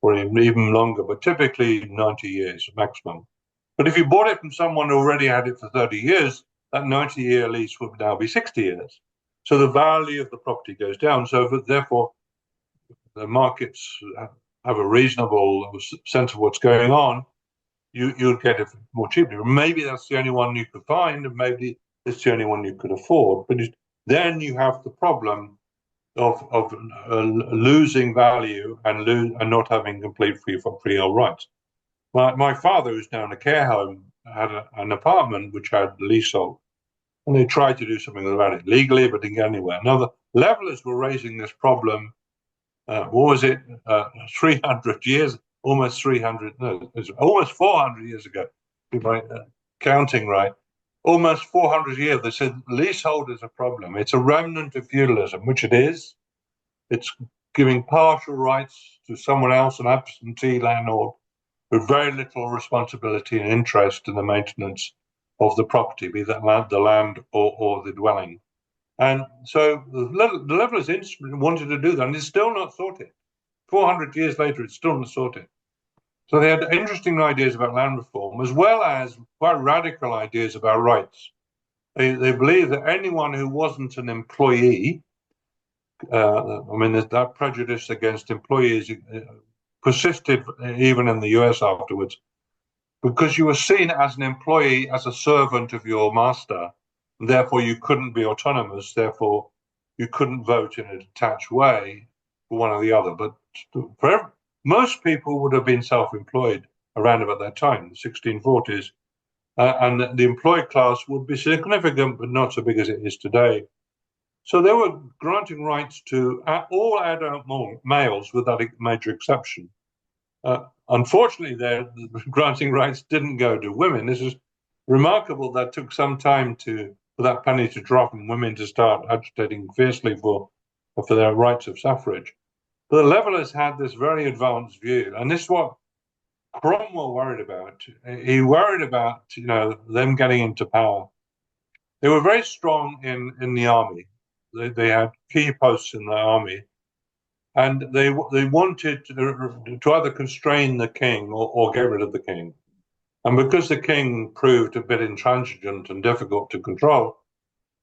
or even longer, but typically 90 years maximum. But if you bought it from someone who already had it for 30 years, that 90-year lease would now be 60 years. So the value of the property goes down. So therefore, the markets have a reasonable sense of what's going on, you'd get it more cheaply. Maybe that's the only one you could find, and maybe it's the only one you could afford. But then you have the problem of losing value and not having complete freehold rights. My father, who's now in a care home, had an apartment which had leasehold, and they tried to do something about it legally, but didn't get anywhere. Now the levelers were raising this problem. What was it? 300 years, almost 300, no, almost 400 years ago, if I counting right. Almost 400 years, they said leasehold is a problem. It's a remnant of feudalism, which it is. It's giving partial rights to someone else, an absentee landlord, with very little responsibility and interest in the maintenance of the property, be that the land or the dwelling. And so the levelers wanted to do that, and it's still not sorted. 400 years later, it's still not sorted. So they had interesting ideas about land reform, as well as quite radical ideas about rights. They believed that anyone who wasn't an employee, that prejudice against employees persisted even in the US afterwards, because you were seen as an employee, as a servant of your master, and therefore you couldn't be autonomous, therefore you couldn't vote in a detached way for one or the other. But most people would have been self-employed around about that time, the 1640s, and the employed class would be significant, but not so big as it is today. So they were granting rights to all adult males without a major exception. Unfortunately, their granting rights didn't go to women. This is remarkable. That took some time for that penny to drop and women to start agitating fiercely for their rights of suffrage. But the levelers had this very advanced view, and this is what Cromwell worried about. He worried about them getting into power. They were very strong in the army. They had key posts in the army, and they wanted to either constrain the king or get rid of the king. And because the king proved a bit intransigent and difficult to control,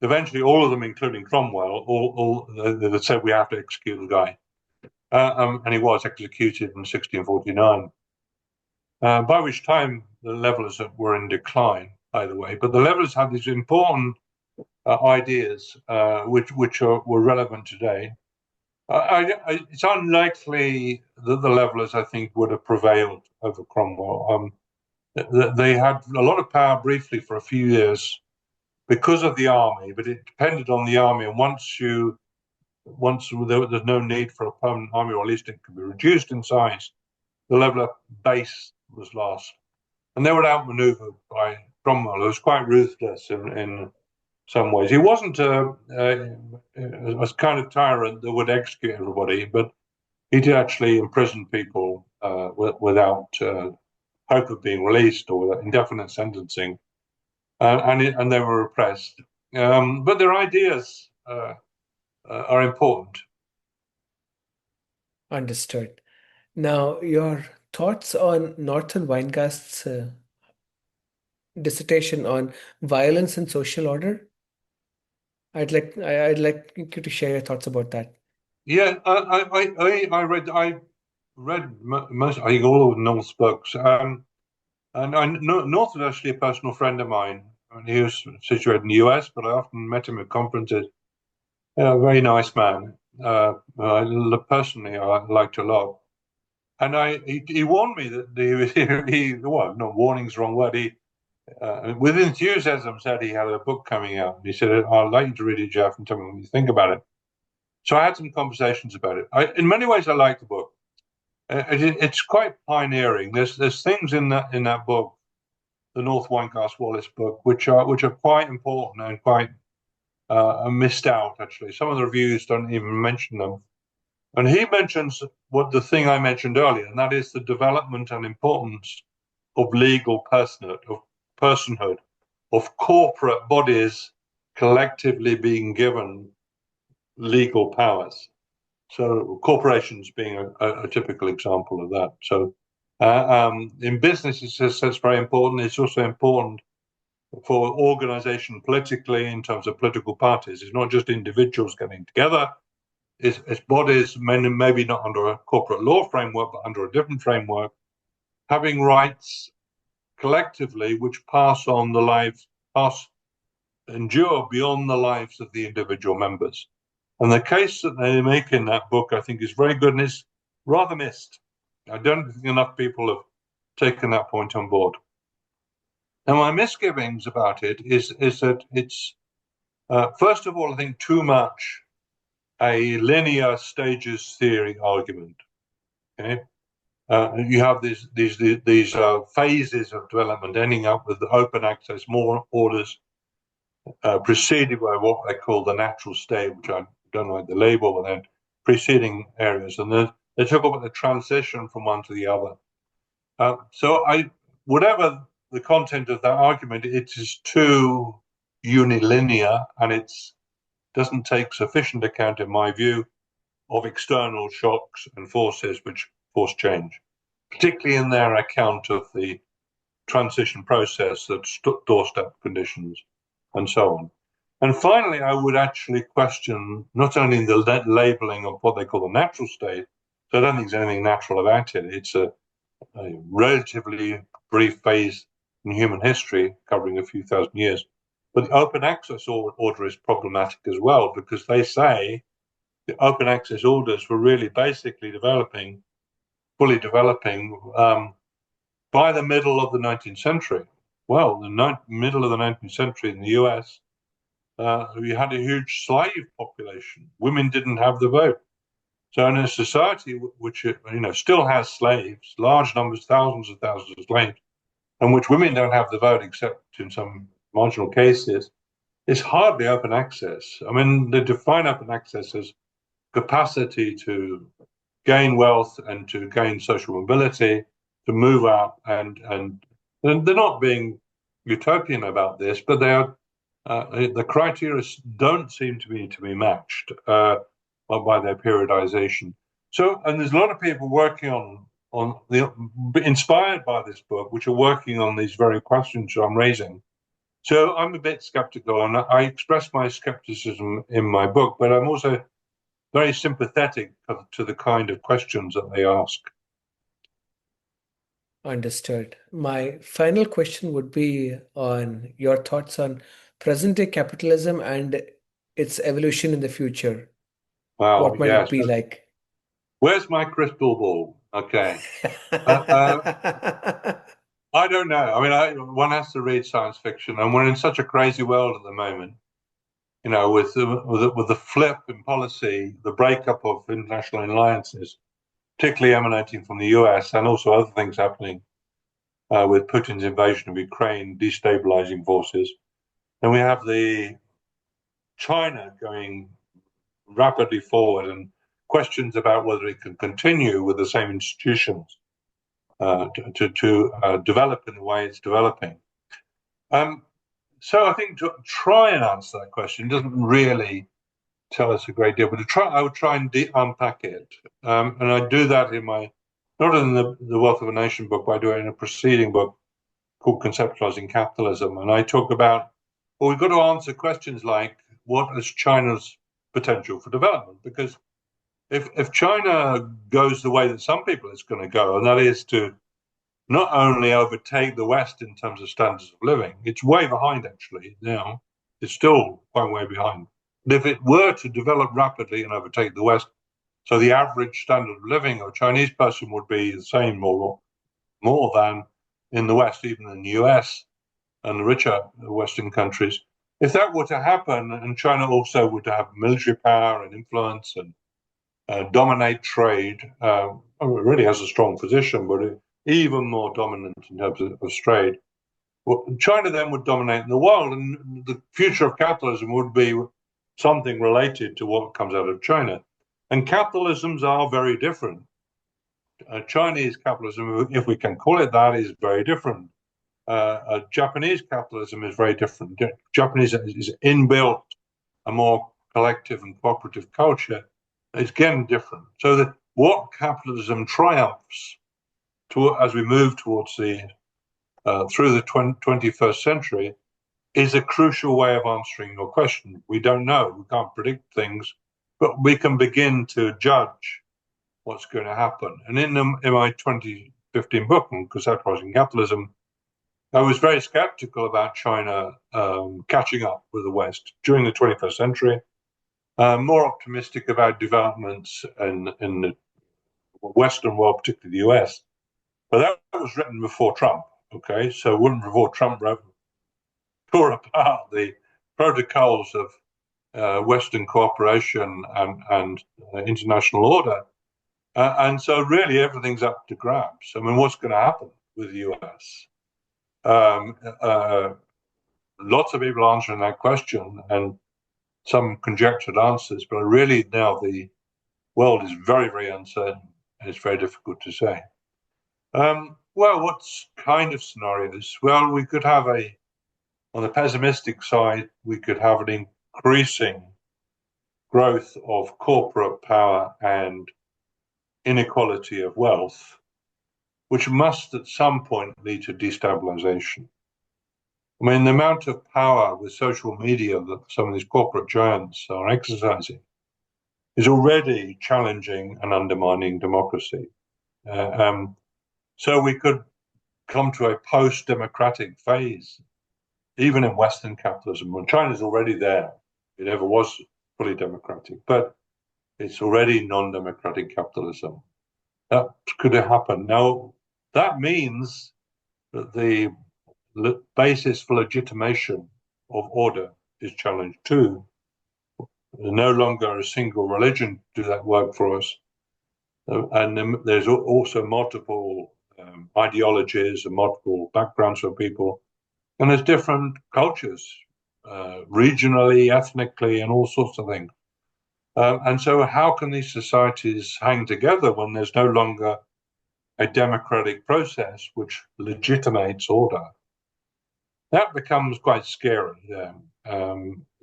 eventually all of them, including Cromwell, all they said we have to execute the guy, and he was executed in 1649. By which time the levelers were in decline, by the way. But the levelers had these important ideas which were relevant today. It's unlikely that the levelers, I think, would have prevailed over Cromwell. They had a lot of power briefly for a few years because of the army, but it depended on the army. And once there's no need for a permanent army, or at least it could be reduced in size, the leveler base was lost. And they were outmaneuvered by Cromwell, who was quite ruthless in some ways. He wasn't a kind of tyrant that would execute everybody, but he did actually imprison people without hope of being released or indefinite sentencing, and they were repressed. But their ideas are important. Understood. Now, your thoughts on Norton Weingast's dissertation on violence and social order? I'd like you to share your thoughts about that. Yeah, I read most, I think, all of North's books. And North was actually a personal friend of mine. I mean, he was situated in the US, but I often met him at conferences. Yeah, a very nice man. Personally, I liked a lot. And he warned me that well, no, warning's the wrong word. He, with enthusiasm, said he had a book coming out. He said, "I'd like you to read it, Jeff, and tell me what you think about it." So I had some conversations about it. In many ways, I like the book. It's quite pioneering. There's things in that book, the North Weingast Wallace book, which are quite important and quite missed out. Actually, some of the reviews don't even mention them. And he mentions what the thing I mentioned earlier, and that is the development and importance of legal personhood, of corporate bodies collectively being given legal powers. So corporations being a typical example of that. So in business, it's very important. It's also important for organization politically in terms of political parties. It's not just individuals getting together. It's bodies, maybe not under a corporate law framework, but under a different framework, having rights collectively which endure beyond the lives of the individual members. And the case that they make in that book, I think, is very good and is rather missed. I don't think enough people have taken that point on board. Now, my misgivings about it is that it's, first of all, I think too much a linear stages theory argument. Okay, you have these phases of development, ending up with open access, more orders, preceded by what they call the natural state, which I don't like the label, but then preceding areas, and then they talk about the transition from one to the other. Whatever the content of that argument, it is too unilinear, and it doesn't take sufficient account, in my view, of external shocks and forces which force change, particularly in their account of the transition process, that's doorstep conditions, and so on. And finally, I would actually question not only the labeling of what they call the natural state, so I don't think there's anything natural about it. It's a relatively brief phase in human history, covering a few thousand years. But the open access order is problematic as well, because they say the open access orders were really basically fully developing by the middle of the 19th century. Well, the middle of the 19th century in the US, we had a huge slave population. Women didn't have the vote. So in a society which still has slaves, large numbers, thousands and thousands of slaves, and which women don't have the vote except in some marginal cases, it's hardly open access. I mean, they define open access as capacity to gain wealth and to gain social mobility, to move up, and they're not being utopian about this, but they are. The criteria don't seem to be matched by their periodization. So, and there's a lot of people working on the inspired by this book, which are working on these very questions I'm raising. So I'm a bit skeptical, and I express my skepticism in my book, but I'm also very sympathetic to the kind of questions that they ask. Understood. My final question would be on your thoughts on present day capitalism and its evolution in the future. Wow, What might it yes. be like? Where's my crystal ball? Okay. I don't know. I mean, one has to read science fiction, and we're in such a crazy world at the moment. With the flip in policy, the breakup of international alliances, particularly emanating from the US, and also other things happening with Putin's invasion of Ukraine, destabilizing forces. Then we have the China going rapidly forward, and questions about whether it can continue with the same institutions. to develop in the way it's developing. Um, so I think to try and answer that question doesn't really tell us a great deal, but I would try and unpack it, and I do that in my not in the Wealth of a Nation book, but I do it in a preceding book called Conceptualizing Capitalism, and I talk about well, we've got to answer questions like what is China's potential for development? Because if China goes the way that some people it's going to go, and that is to not only overtake the West in terms of standards of living, it's way behind actually now. It's still quite way behind. But if it were to develop rapidly and overtake the West, so the average standard of living of a Chinese person would be the same or more than in the West, even in the US and the richer Western countries. If that were to happen, and China also were to have military power and influence and dominate trade, it really has a strong position, but even more dominant in terms of trade. Well, China then would dominate the world, and the future of capitalism would be something related to what comes out of China. And capitalisms are very different. Chinese capitalism, if we can call it that, is very different. Japanese capitalism is very different. Japanese is inbuilt a more collective and cooperative culture. It's again different. So that what capitalism triumphs as we move towards the through the 21st century is a crucial way of answering your question. We don't know. We can't predict things, but we can begin to judge what's going to happen. And in my 2015 book on conceptualizing capitalism, I was very skeptical about China catching up with the West during the 21st century, more optimistic about developments in the Western world, particularly the US. But that was written before Trump, okay? So wouldn't before Trump tore apart the protocols of Western cooperation and international order. And so really everything's up to grabs. I mean, what's going to happen with the US? Um, uh, Lots of people answering that question and some conjectured answers, but really now the world is very, very uncertain and it's very difficult to say. Well, what's kind of scenarios? Well, we could have on the pessimistic side, we could have an increasing growth of corporate power and inequality of wealth, which must at some point lead to destabilization. I mean, the amount of power with social media that some of these corporate giants are exercising is already challenging and undermining democracy. So we could come to a post-democratic phase, even in Western capitalism. When China's already there, it never was fully democratic, but it's already non-democratic capitalism. That could happen. Now, that means that the basis for legitimation of order is challenged too. There's no longer a single religion to do that work for us. And there's also multiple ideologies and multiple backgrounds for people. And there's different cultures, regionally, ethnically, and all sorts of things. And so how can these societies hang together when there's no longer a democratic process which legitimates order? That becomes quite scary.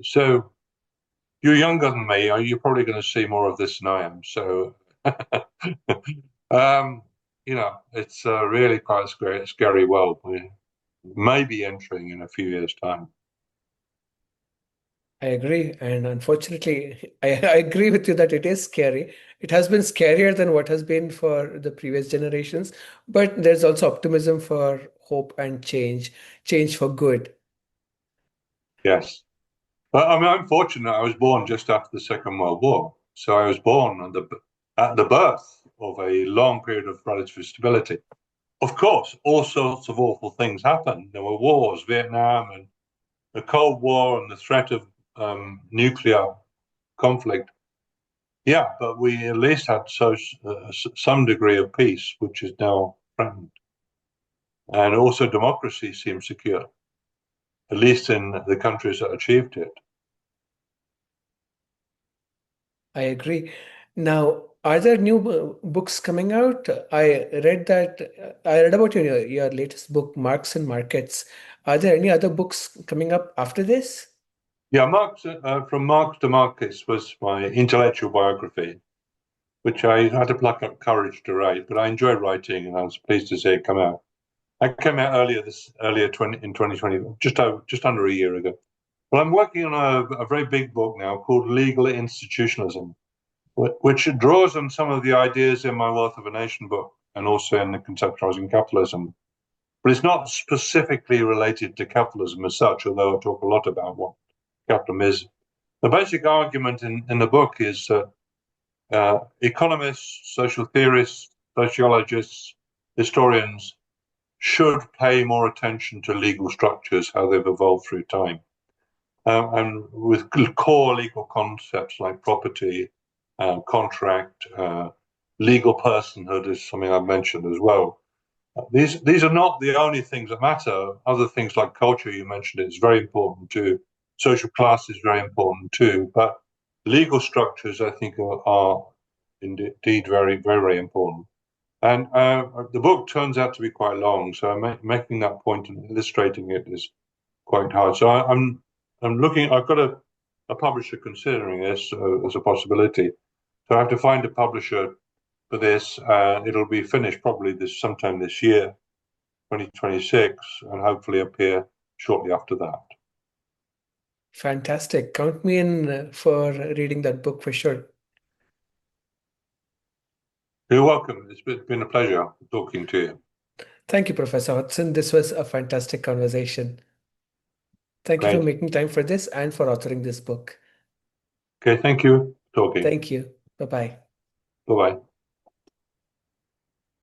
So you're younger than me. You're probably going to see more of this than I am. So, it's really quite a scary world. We may be entering in a few years' time. I agree. And unfortunately, I agree with you that it is scary. It has been scarier than what has been for the previous generations, but there's also optimism for hope and change, change for good. Yes. But I mean, I'm fortunate. I was born just after the Second World War. So I was born at the birth of a long period of relative stability. Of course, all sorts of awful things happened. There were wars, Vietnam and the Cold War and the threat of nuclear conflict. Yeah, but we at least had some degree of peace, which is now threatened. And also democracy seems secure, at least in the countries that achieved it. I agree. Now, are there new books coming out? I read about your latest book, Marks and Markets. Are there any other books coming up after this? Yeah, from Marx to Marcus was my intellectual biography, which I had to pluck up courage to write, but I enjoy writing, and I was pleased to see it come out. I came out earlier 2020, just under a year ago. Well, I'm working on a very big book now called Legal Institutionalism, which draws on some of the ideas in my Wealth of a Nation book and also in the Conceptualizing Capitalism. But it's not specifically related to capitalism as such, although I talk a lot about what capitalism is. The basic argument in the book is that economists, social theorists, sociologists, historians should pay more attention to legal structures, how they've evolved through time. And with core legal concepts like property, contract, legal personhood is something I've mentioned as well. These are not the only things that matter. Other things like culture, you mentioned, is very important too. Social class is very important too. But legal structures, I think, are indeed very important. And the book turns out to be quite long, so making that point and illustrating it is quite hard. So I'm looking. I've got a publisher considering this as a possibility. So I have to find a publisher for this. It'll be finished probably sometime this year, 2026, and hopefully appear shortly after that. Fantastic. Count me in for reading that book for sure. You're welcome. It's been a pleasure talking to you. Thank you, Professor Hodgson. This was a fantastic conversation. Thank you for Great. making time for this and for authoring this book. Okay. Thank you. Talking. Thank you. Bye bye. Bye bye.